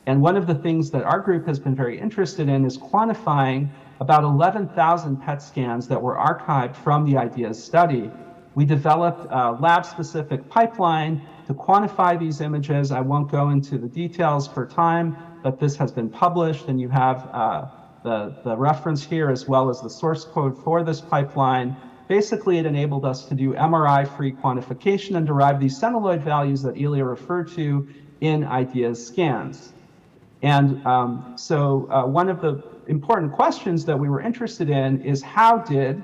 And one of the things that our group has been very interested in is quantifying about 11,000 PET scans that were archived from the IDEAS study. We developed a lab-specific pipeline to quantify these images. I won't go into the details for time, but this has been published, and you have the reference here as well as the source code for this pipeline. Basically, it enabled us to do MRI-free quantification and derive these centiloid values that Ilya referred to in IDEAS scans. And so one of the important questions that we were interested in is how did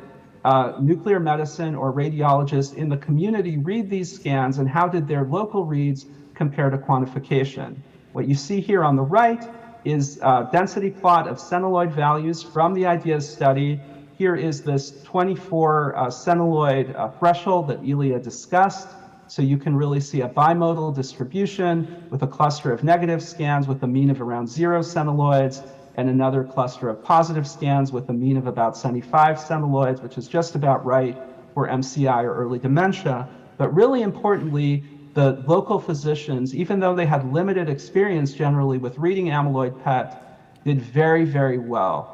nuclear medicine or radiologists in the community read these scans, and how did their local reads compare to quantification? What you see here on the right is a density plot of centiloid values from the IDEAS study. Here is this 24 centiloid threshold that Ilya discussed. So you can really see a bimodal distribution with a cluster of negative scans with a mean of around 0 centiloids, and another cluster of positive scans with a mean of about 75 centiloids, which is just about right for MCI or early dementia. But really importantly, the local physicians, even though they had limited experience generally with reading amyloid PET, did very, very well.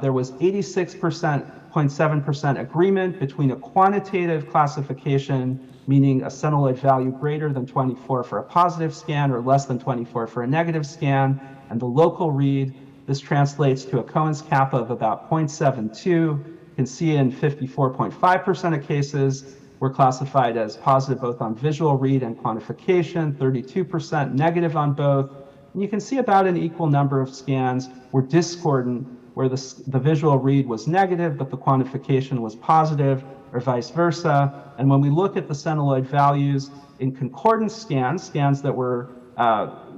There was 86.7% agreement between a quantitative classification, meaning a centiloid value greater than 24 for a positive scan or less than 24 for a negative scan, and the local read. This translates to a Cohen's kappa of about 0.72. You can see in 54.5% of cases, were classified as positive both on visual read and quantification, 32% negative on both. And you can see about an equal number of scans were discordant, where the visual read was negative, but the quantification was positive, or vice versa. And when we look at the centiloid values in concordance scans, scans that were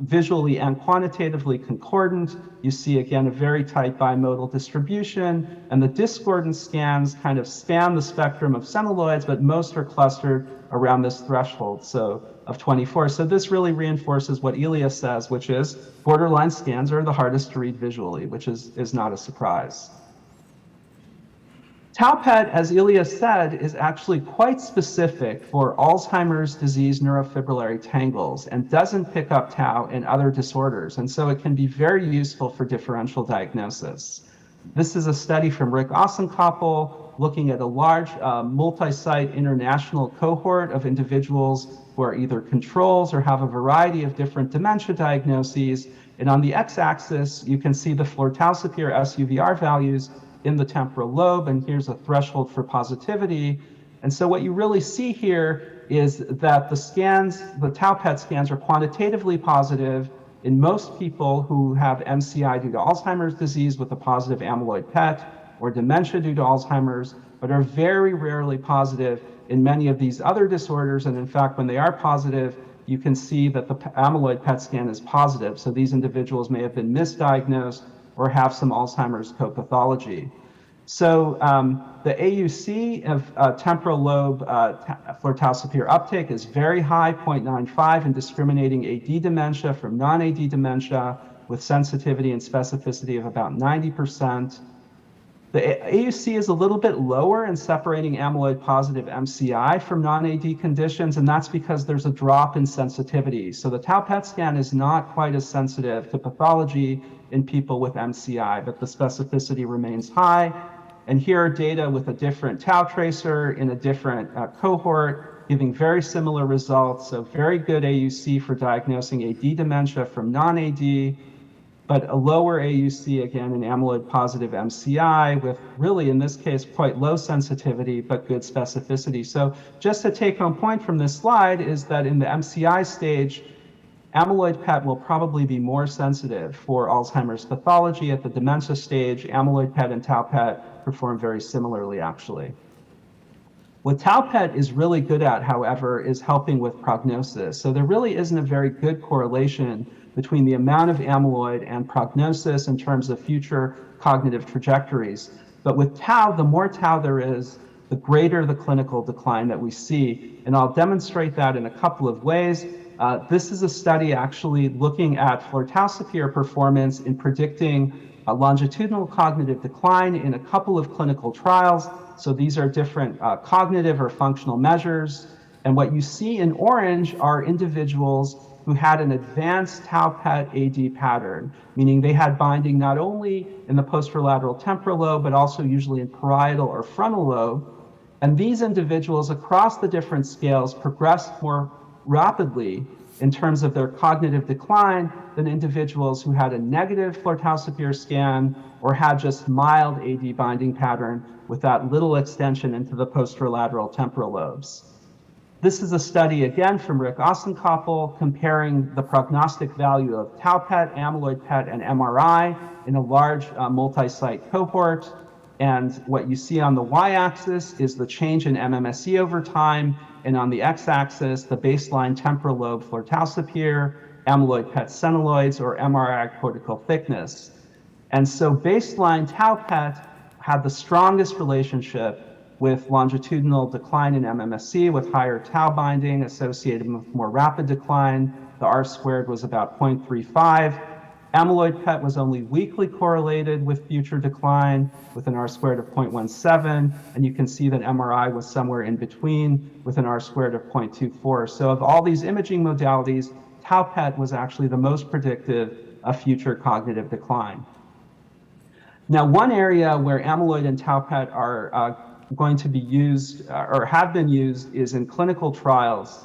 visually and quantitatively concordant, you see again a very tight bimodal distribution, and the discordant scans kind of span the spectrum of centiloids, but most are clustered around this threshold of 24. So this really reinforces what Ilya says, which is borderline scans are the hardest to read visually, which is not a surprise. Tau PET, as Ilya said, is actually quite specific for Alzheimer's disease neurofibrillary tangles and doesn't pick up tau in other disorders. And so it can be very useful for differential diagnosis. This is a study from Rick Ossenkoppel looking at a large multi-site international cohort of individuals who are either controls or have a variety of different dementia diagnoses. And on the x-axis, you can see the fluorotaucipir SUVR values in the temporal lobe, and here's a threshold for positivity. And so what you really see here is that the scans, the tau PET scans, are quantitatively positive in most people who have MCI due to Alzheimer's disease with a positive amyloid PET, or dementia due to Alzheimer's, but are very rarely positive in many of these other disorders. And in fact, when they are positive, you can see that the amyloid PET scan is positive. So these individuals may have been misdiagnosed or have some Alzheimer's co-pathology. So the AUC of temporal lobe fluorotaucipir uptake is very high, 0.95, in discriminating AD dementia from non-AD dementia with sensitivity and specificity of about 90%. The AUC is a little bit lower in separating amyloid positive MCI from non-AD conditions, and that's because there's a drop in sensitivity. So the tau PET scan is not quite as sensitive to pathology in people with MCI, but the specificity remains high. And here are data with a different tau tracer in a different cohort, giving very similar results. So very good AUC for diagnosing AD dementia from non-AD, but a lower AUC again in amyloid positive MCI with really, in this case, quite low sensitivity, but good specificity. So just a take-home point from this slide is that in the MCI stage, amyloid PET will probably be more sensitive for Alzheimer's pathology. At the dementia stage, amyloid PET and tau PET perform very similarly, actually. What tau PET is really good at, however, is helping with prognosis. So there really isn't a very good correlation between the amount of amyloid and prognosis in terms of future cognitive trajectories. But with tau, the more tau there is, the greater the clinical decline that we see. And I'll demonstrate that in a couple of ways. This is a study actually looking at fluorotaucipir performance in predicting a longitudinal cognitive decline in a couple of clinical trials. So these are different cognitive or functional measures. And what you see in orange are individuals who had an advanced tau PET AD pattern, meaning they had binding not only in the posterolateral temporal lobe, but also usually in parietal or frontal lobe. And these individuals across the different scales progressed more rapidly in terms of their cognitive decline than individuals who had a negative fluorotaucipir scan or had just mild AD binding pattern with that little extension into the posterolateral temporal lobes. This is a study again from Rick Ossenkoppel comparing the prognostic value of tau PET, amyloid PET, and MRI in a large multi-site cohort. And what you see on the y-axis is the change in MMSE over time, and on the x-axis, the baseline temporal lobe fluorotaucipir, amyloid PET centiloids, or MRI cortical thickness. And so baseline tau PET had the strongest relationship with longitudinal decline in MMSE with higher tau binding associated with more rapid decline. The R-squared was about 0.35. Amyloid PET was only weakly correlated with future decline with an R-squared of 0.17, and you can see that MRI was somewhere in between with an R-squared of 0.24. So of all these imaging modalities, tau PET was actually the most predictive of future cognitive decline. Now, one area where amyloid and tau PET are going to be used or have been used is in clinical trials.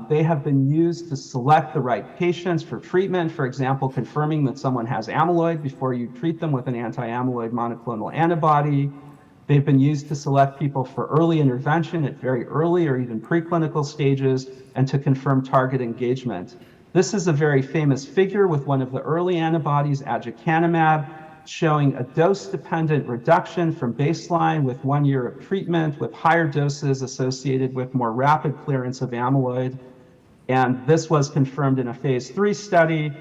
They have been used to select the right patients for treatment, for example, confirming that someone has amyloid before you treat them with an anti-amyloid monoclonal antibody. They've been used to select people for early intervention at very early or even preclinical stages and to confirm target engagement. This is a very famous figure with one of the early antibodies, aducanumab, showing a dose-dependent reduction from baseline with 1 year of treatment with higher doses associated with more rapid clearance of amyloid. And this was confirmed in a phase 3 study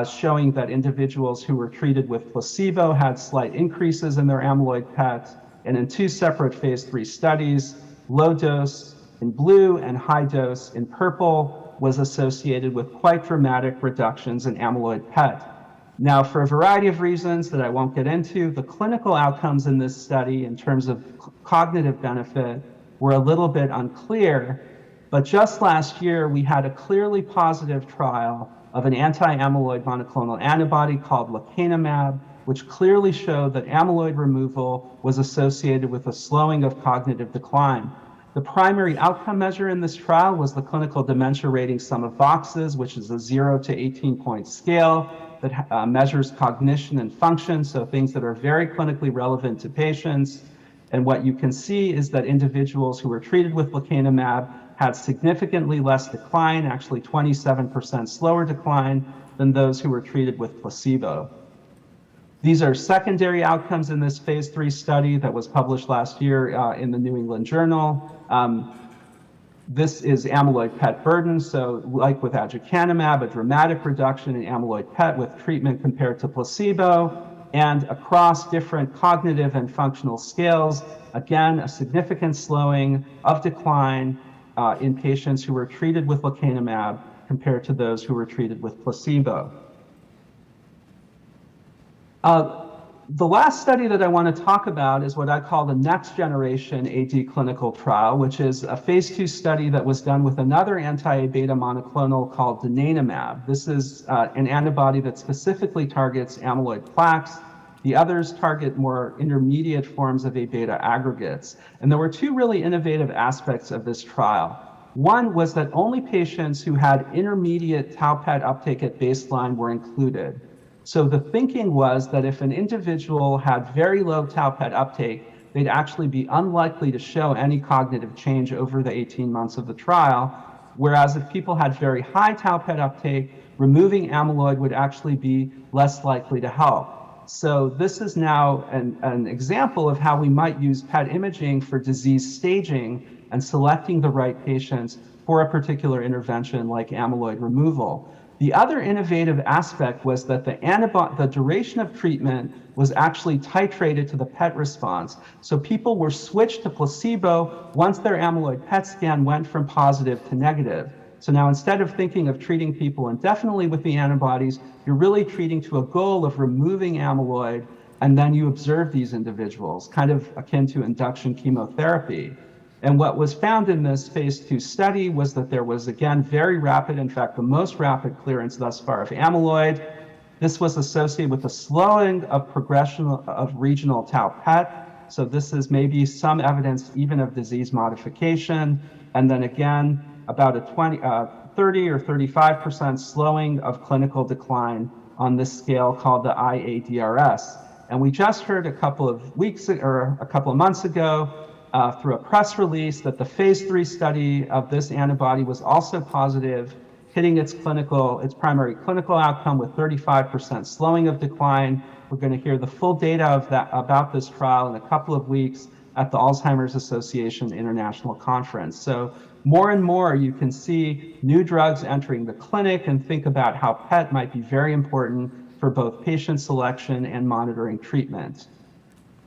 showing that individuals who were treated with placebo had slight increases in their amyloid PET. And in 2 separate phase 3 studies, low dose in blue and high dose in purple was associated with quite dramatic reductions in amyloid PET. Now, for a variety of reasons that I won't get into, the clinical outcomes in this study in terms of cognitive benefit were a little bit unclear, but just last year we had a clearly positive trial of an anti-amyloid monoclonal antibody called lecanemab, which clearly showed that amyloid removal was associated with a slowing of cognitive decline. The primary outcome measure in this trial was the clinical dementia rating sum of boxes, which is a 0 to 18-point scale that measures cognition and function, so things that are very clinically relevant to patients. And what you can see is that individuals who were treated with lecanemab had significantly less decline, actually 27% slower decline than those who were treated with placebo. These are secondary outcomes in this phase 3 study that was published last year in the New England Journal. This is amyloid PET burden. So like with aducanumab, a dramatic reduction in amyloid PET with treatment compared to placebo, and across different cognitive and functional scales, again, a significant slowing of decline in patients who were treated with lecanemab compared to those who were treated with placebo. The last study that I want to talk about is what I call the next generation AD clinical trial, which is a phase 2 study that was done with another anti-A-beta monoclonal called donanemab. This is an antibody that specifically targets amyloid plaques. The others target more intermediate forms of A-beta aggregates. And there were two really innovative aspects of this trial. One was that only patients who had intermediate tau PET uptake at baseline were included. So the thinking was that if an individual had very low tau PET uptake, they'd actually be unlikely to show any cognitive change over the 18 months of the trial, whereas if people had very high tau PET uptake, removing amyloid would actually be less likely to help. So this is now an example of how we might use PET imaging for disease staging and selecting the right patients for a particular intervention like amyloid removal. The other innovative aspect was that the duration of treatment was actually titrated to the PET response. So people were switched to placebo once their amyloid PET scan went from positive to negative. So now instead of thinking of treating people indefinitely with the antibodies, you're really treating to a goal of removing amyloid, and then you observe these individuals, kind of akin to induction chemotherapy. And what was found in this phase 2 study was that there was, again, very rapid, in fact, the most rapid clearance thus far of amyloid. This was associated with a slowing of progression of regional tau PET. So this is maybe some evidence even of disease modification. And then again, about a 30 or 35% slowing of clinical decline on this scale called the IADRS. And we just heard a couple of months ago through a press release that the phase 3 study of this antibody was also positive, hitting its primary clinical outcome with 35% slowing of decline. We're going to hear the full data about this trial in a couple of weeks at the Alzheimer's Association International Conference. So more and more you can see new drugs entering the clinic and think about how PET might be very important for both patient selection and monitoring treatment.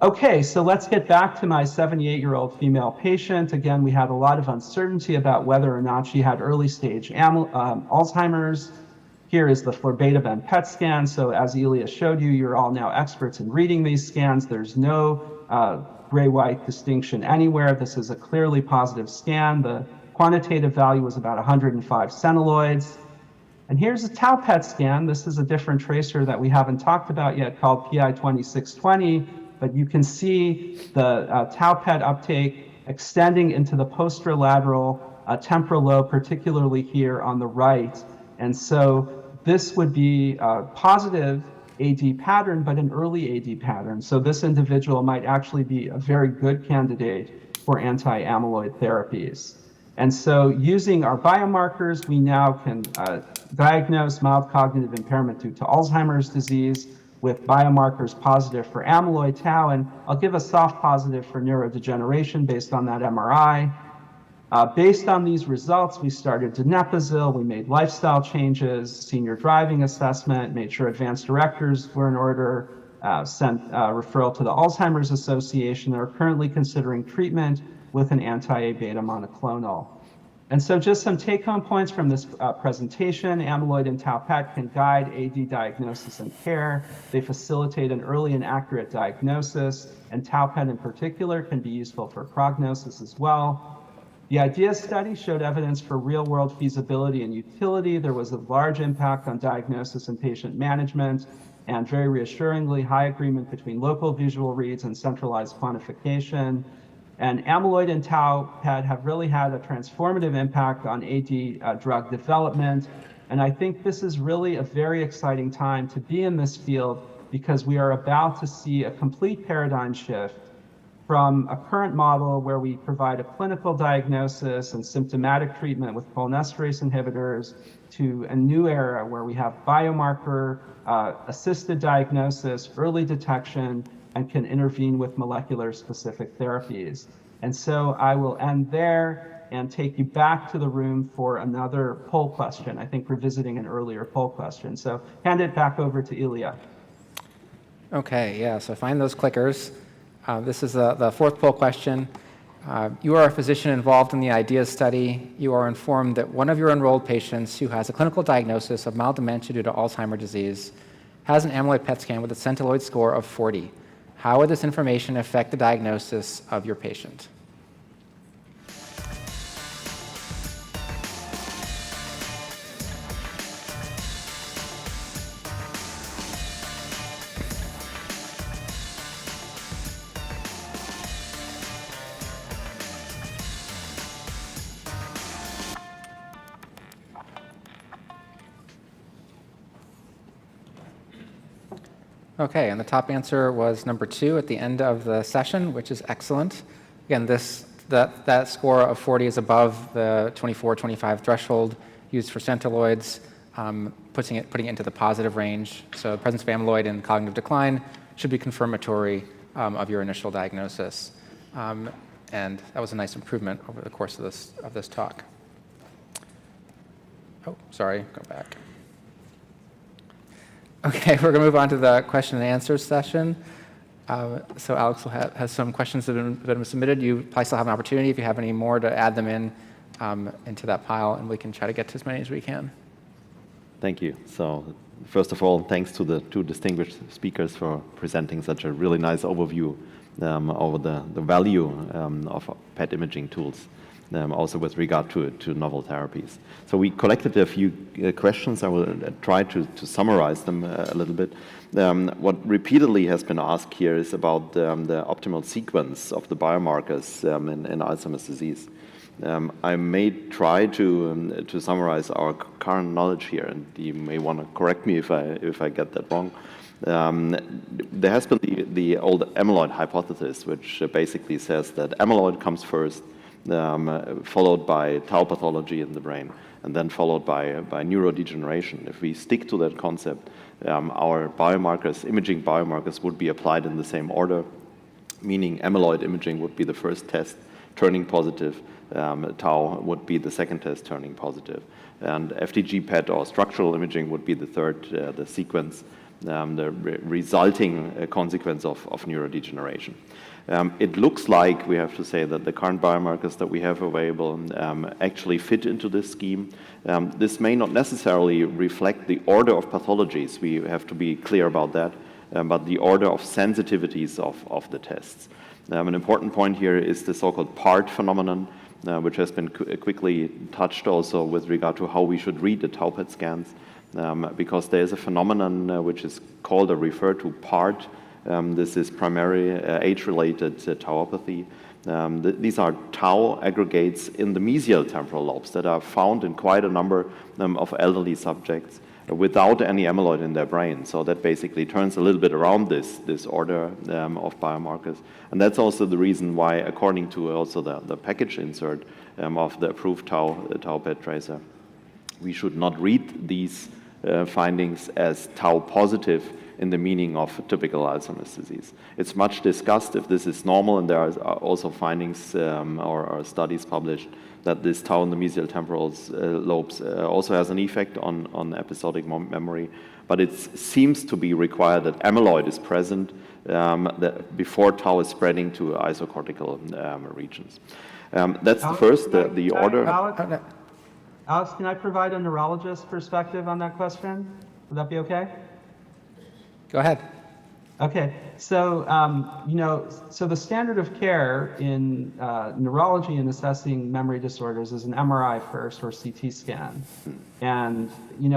Okay, so let's get back to my 78-year-old female patient. Again, we had a lot of uncertainty about whether or not she had early stage Alzheimer's. Here is the florbetaben PET scan. So as Elia showed you, you're all now experts in reading these scans. There's no gray-white distinction anywhere. This is a clearly positive scan. The quantitative value was about 105 centiloids. And here's a tau PET scan. This is a different tracer that we haven't talked about yet called PI2620. But you can see the tau PET uptake extending into the posterolateral temporal lobe, particularly here on the right. And so this would be a positive AD pattern, but an early AD pattern. So this individual might actually be a very good candidate for anti-amyloid therapies. And so using our biomarkers, we now can diagnose mild cognitive impairment due to Alzheimer's disease with biomarkers positive for amyloid tau, and I'll give a soft positive for neurodegeneration based on that MRI. Based on these results, we started donepezil, we made lifestyle changes, senior driving assessment, made sure advanced directives were in order, sent referral to the Alzheimer's Association. They're currently considering treatment with an anti-A beta monoclonal. And so just some take-home points from this presentation. Amyloid and tau PET can guide AD diagnosis and care. They facilitate an early and accurate diagnosis, and tau PET in particular can be useful for prognosis as well. The IDEA study showed evidence for real-world feasibility and utility. There was a large impact on diagnosis and patient management, and very reassuringly, high agreement between local visual reads and centralized quantification. And amyloid and tau PET have really had a transformative impact on AD drug development. And I think this is really a very exciting time to be in this field because we are about to see a complete paradigm shift from a current model where we provide a clinical diagnosis and symptomatic treatment with cholinesterase inhibitors to a new era where we have biomarker assisted diagnosis, early detection, and can intervene with molecular specific therapies. And so I will end there and take you back to the room for another poll question, I think revisiting an earlier poll question. So hand it back over to Ilya. Okay, yeah, so find those clickers. This is the fourth poll question. You are a physician involved in the IDEA study. You are informed that one of your enrolled patients who has a clinical diagnosis of mild dementia due to Alzheimer's disease has an amyloid PET scan with a centiloid score of 40. How would this information affect the diagnosis of your patient? Okay, and the top answer was number 2 at the end of the session, which is excellent. Again, that score of 40 is above the 24, 25 threshold used for centiloids, putting it into the positive range. So the presence of amyloid and cognitive decline should be confirmatory of your initial diagnosis. And that was a nice improvement over the course of this talk. Oh, sorry, go back. Okay, we're going to move on to the question and answer session. So Alex has some questions that have been submitted. You probably still have an opportunity if you have any more to add them into that pile, and we can try to get to as many as we can. Thank you. So first of all, thanks to the 2 distinguished speakers for presenting such a really nice overview over the value of PET imaging tools. Also with regard to novel therapies. So we collected a few questions. I will try to summarize them a little bit. What repeatedly has been asked here is about the optimal sequence of the biomarkers in Alzheimer's disease. I may try to summarize our current knowledge here, and you may want to correct me if I get that wrong. There has been the old amyloid hypothesis, which basically says that amyloid comes first, followed by tau pathology in the brain, and then followed by neurodegeneration. If we stick to that concept, our biomarkers, imaging biomarkers, would be applied in the same order, meaning amyloid imaging would be the first test turning positive, tau would be the second test turning positive, and FDG PET or structural imaging would be the third, the sequence, the resulting consequence of neurodegeneration. It looks like, we have to say, that the current biomarkers that we have available actually fit into this scheme. This may not necessarily reflect the order of pathologies, we have to be clear about that, but the order of sensitivities of the tests. An important point here is the so-called PART phenomenon, which has been quickly touched also with regard to how we should read the tau PET scans, because there is a phenomenon which is called or referred to PART. This is primarily age-related tauopathy. These are tau aggregates in the mesial temporal lobes that are found in quite a number of elderly subjects without any amyloid in their brain. So that basically turns a little bit around this order of biomarkers. And that's also the reason why, according to also the package insert of the approved tau PET tracer, we should not read these findings as tau positive in the meaning of typical Alzheimer's disease. It's much discussed if this is normal, and there are also findings or studies published that this tau in the mesial temporal lobes also has an effect on episodic memory, but it seems to be required that amyloid is present before tau is spreading to isocortical regions. That's the first, the order. Alex, can I provide a neurologist perspective on that question? Would that be okay? Go ahead. Okay, so so the standard of care in neurology in assessing memory disorders is an MRI first or CT scan, and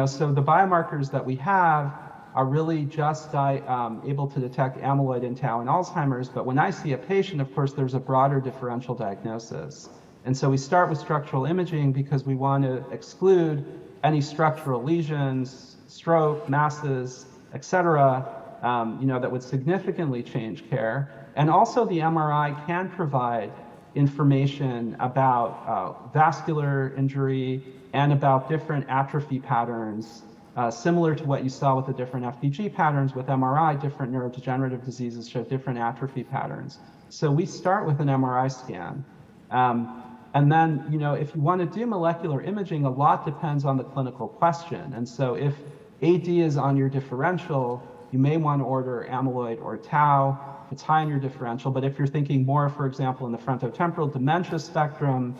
so the biomarkers that we have are really just able to detect amyloid and tau in Alzheimer's. But when I see a patient, of course, there's a broader differential diagnosis, and so we start with structural imaging because we want to exclude any structural lesions, stroke, masses, etc. That would significantly change care. And also the MRI can provide information about vascular injury and about different atrophy patterns, similar to what you saw with the different FDG patterns with MRI. Different neurodegenerative diseases show different atrophy patterns. So we start with an MRI scan. And then, if you want to do molecular imaging, a lot depends on the clinical question. And so if AD is on your differential, you may want to order amyloid or tau. It's high on your differential. But if you're thinking more, for example, in the frontotemporal dementia spectrum,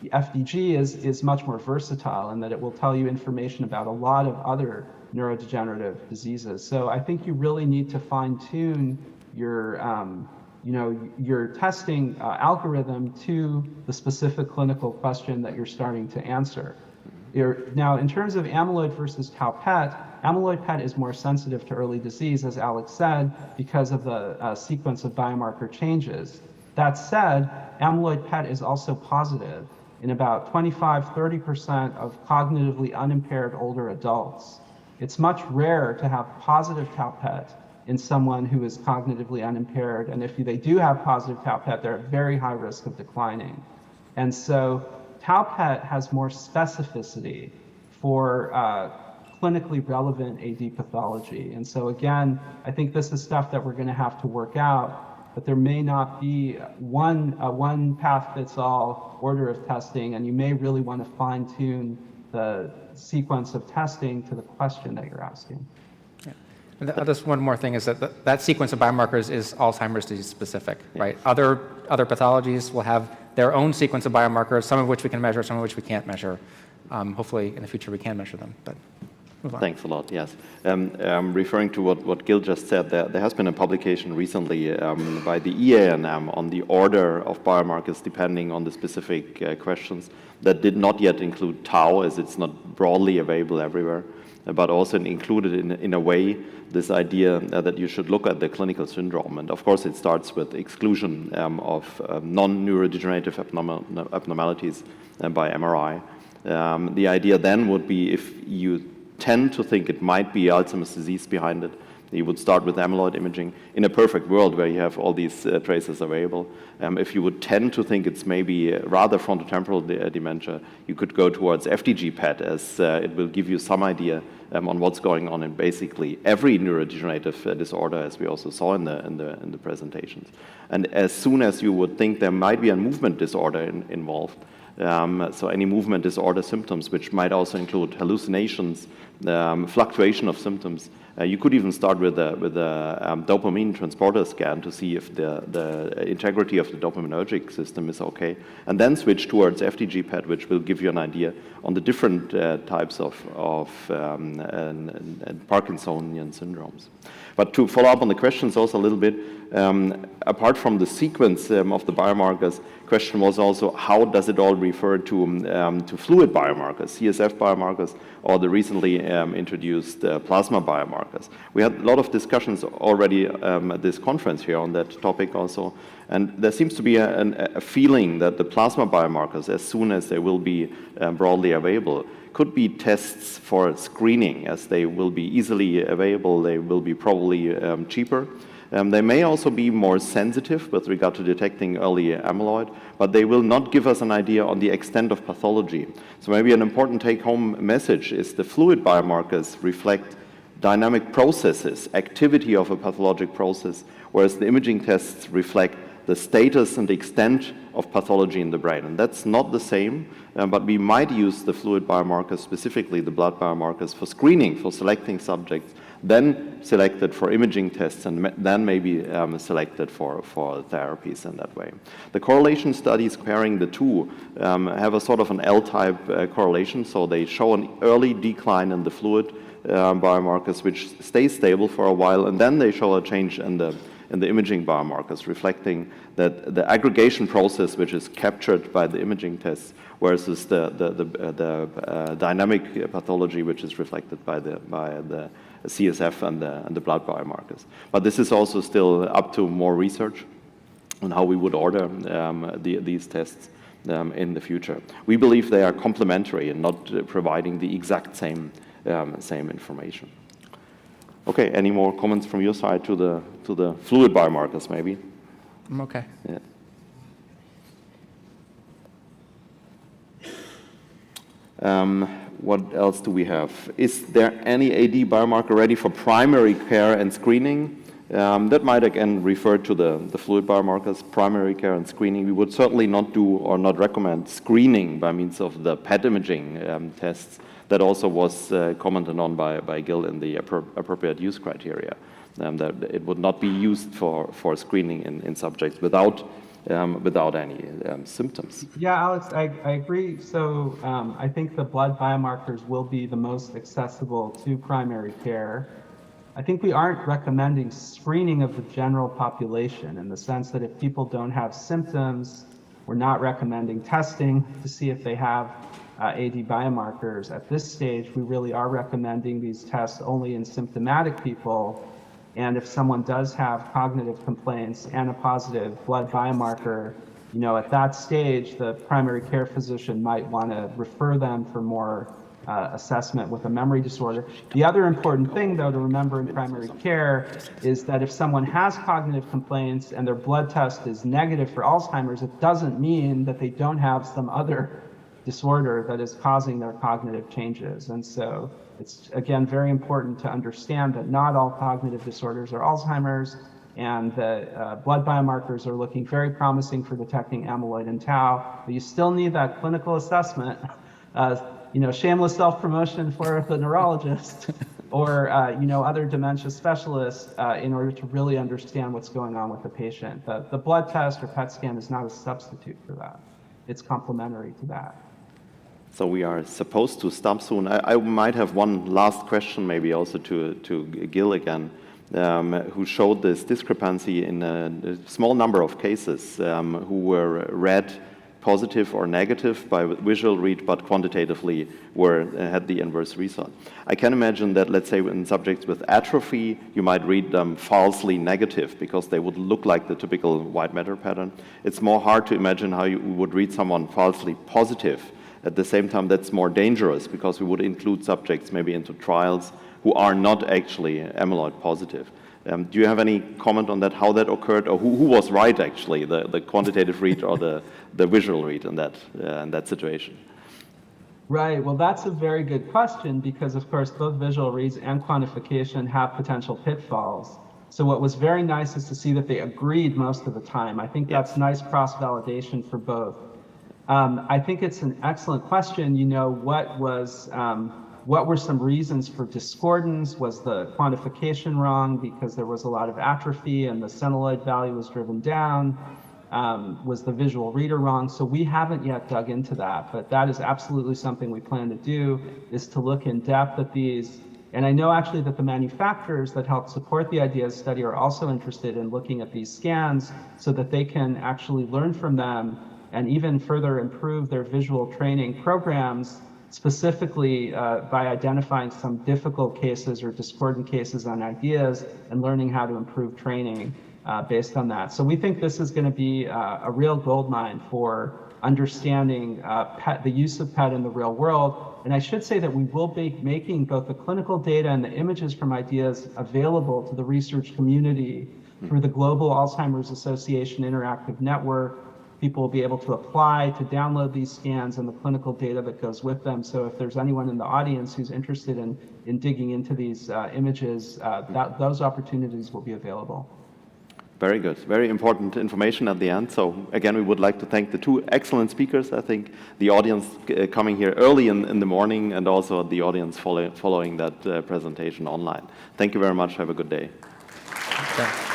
the FDG is much more versatile in that it will tell you information about a lot of other neurodegenerative diseases. So I think you really need to fine-tune your your testing algorithm to the specific clinical question that you're starting to answer. Now, in terms of amyloid versus tau PET, amyloid PET is more sensitive to early disease, as Alex said, because of the sequence of biomarker changes. That said, amyloid PET is also positive in about 25–30% of cognitively unimpaired older adults. It's much rarer to have positive tau PET in someone who is cognitively unimpaired, and if they do have positive tau PET, they're at very high risk of declining. And so tau PET has more specificity for clinically relevant AD pathology. And so again, I think this is stuff that we're going to have to work out, but there may not be one path fits all order of testing, and you may really want to fine tune the sequence of testing to the question that you're asking. Just one more thing is that sequence of biomarkers is Alzheimer's disease specific, right? Other pathologies will have their own sequence of biomarkers, some of which we can measure, some of which we can't measure. Hopefully in the future we can measure them, but move on. Thanks a lot, yes. Referring to what Gil just said, there has been a publication recently by the EANM on the order of biomarkers depending on the specific questions that did not yet include tau, as it's not broadly available everywhere, but also included in a way this idea that you should look at the clinical syndrome. And of course it starts with exclusion of non-neurodegenerative abnormalities by MRI. The idea then would be, if you tend to think it might be Alzheimer's disease behind it, you would start with amyloid imaging in a perfect world where you have all these traces available. If you would tend to think it's maybe rather frontotemporal dementia, you could go towards FDG PET, as it will give you some idea on what's going on in basically every neurodegenerative disorder, as we also saw in the presentations. And as soon as you would think there might be a movement disorder involved, so any movement disorder symptoms, which might also include hallucinations, fluctuation of symptoms. You could even start with a dopamine transporter scan to see if the integrity of the dopaminergic system is okay, and then switch towards FDG PET, which will give you an idea on the different types of Parkinsonian syndromes. But to follow up on the questions also a little bit, apart from the sequence of the biomarkers, question was also how does it all refer to fluid biomarkers, CSF biomarkers, or the recently introduced plasma biomarkers. We had a lot of discussions already at this conference here on that topic also, and there seems to be a feeling that the plasma biomarkers, as soon as they will be broadly available, could be tests for screening, as they will be easily available, they will be probably cheaper. They may also be more sensitive with regard to detecting early amyloid, but they will not give us an idea on the extent of pathology. So maybe an important take-home message is the fluid biomarkers reflect dynamic processes, activity of a pathologic process, whereas the imaging tests reflect the status and the extent of pathology in the brain. And that's not the same, but we might use the fluid biomarkers, specifically the blood biomarkers, for screening, for selecting subjects then selected for imaging tests, and then maybe selected for therapies in that way. The correlation studies comparing the two have a sort of an L-type correlation, so they show an early decline in the fluid biomarkers, which stay stable for a while, and then they show a change in the imaging biomarkers, reflecting that the aggregation process, which is captured by the imaging tests, versus the dynamic pathology, which is reflected by the CSF and the blood biomarkers. But this is also still up to more research on how we would order these tests in the future. We believe they are complementary and not providing the exact same information. Okay, any more comments from your side to the fluid biomarkers, maybe? I'm okay. Yeah. What else do we have? Is there any AD biomarker ready for primary care and screening? That might again refer to the fluid biomarkers, primary care and screening. We would certainly not do or not recommend screening by means of the PET imaging tests. That also was commented on by Gil in the appropriate use criteria, that it would not be used for screening in subjects without any symptoms. Yeah, Alex, I agree. So I think the blood biomarkers will be the most accessible to primary care. I think we aren't recommending screening of the general population in the sense that if people don't have symptoms, we're not recommending testing to see if they have AD biomarkers. At this stage, we really are recommending these tests only in symptomatic people. And if someone does have cognitive complaints and a positive blood biomarker, at that stage, the primary care physician might want to refer them for more assessment with a memory disorder. The other important thing, though, to remember in primary care is that if someone has cognitive complaints and their blood test is negative for Alzheimer's, it doesn't mean that they don't have some other disorder that is causing their cognitive changes. And so it's, again, very important to understand that not all cognitive disorders are Alzheimer's, and the blood biomarkers are looking very promising for detecting amyloid and tau, but you still need that clinical assessment, shameless self-promotion for the neurologist or, other dementia specialists in order to really understand what's going on with the patient. The blood test or PET scan is not a substitute for that. It's complementary to that. So we are supposed to stop soon. I might have one last question, maybe also to Gil again, who showed this discrepancy in a small number of cases who were read positive or negative by visual read, but quantitatively had the inverse result. I can imagine that, let's say, in subjects with atrophy, you might read them falsely negative because they would look like the typical white matter pattern. It's more hard to imagine how you would read someone falsely positive. At the same time, that's more dangerous because we would include subjects maybe into trials who are not actually amyloid positive. Do you have any comment on that, how that occurred, or who was right actually, the quantitative read or the visual read in that situation? Right, well, that's a very good question because, of course, both visual reads and quantification have potential pitfalls. So what was very nice is to see that they agreed most of the time. I think that's nice cross-validation for both. I think it's an excellent question. What were some reasons for discordance? Was the quantification wrong because there was a lot of atrophy and the centiloid value was driven down? Was the visual reader wrong? So we haven't yet dug into that, but that is absolutely something we plan to do, is to look in depth at these. And I know actually that the manufacturers that help support the IDEAS study are also interested in looking at these scans so that they can actually learn from them and even further improve their visual training programs, specifically by identifying some difficult cases or discordant cases on IDEAS and learning how to improve training based on that. So we think this is going to be a real goldmine for understanding the use of PET in the real world. And I should say that we will be making both the clinical data and the images from IDEAS available to the research community through the Global Alzheimer's Association Interactive Network. People will be able to apply to download these scans and the clinical data that goes with them. So if there's anyone in the audience who's interested in digging into these images, those opportunities will be available. Very good. Very important information at the end. So again, we would like to thank the two excellent speakers. I think the audience coming here early in the morning, and also the audience following that presentation online. Thank you very much. Have a good day. Okay.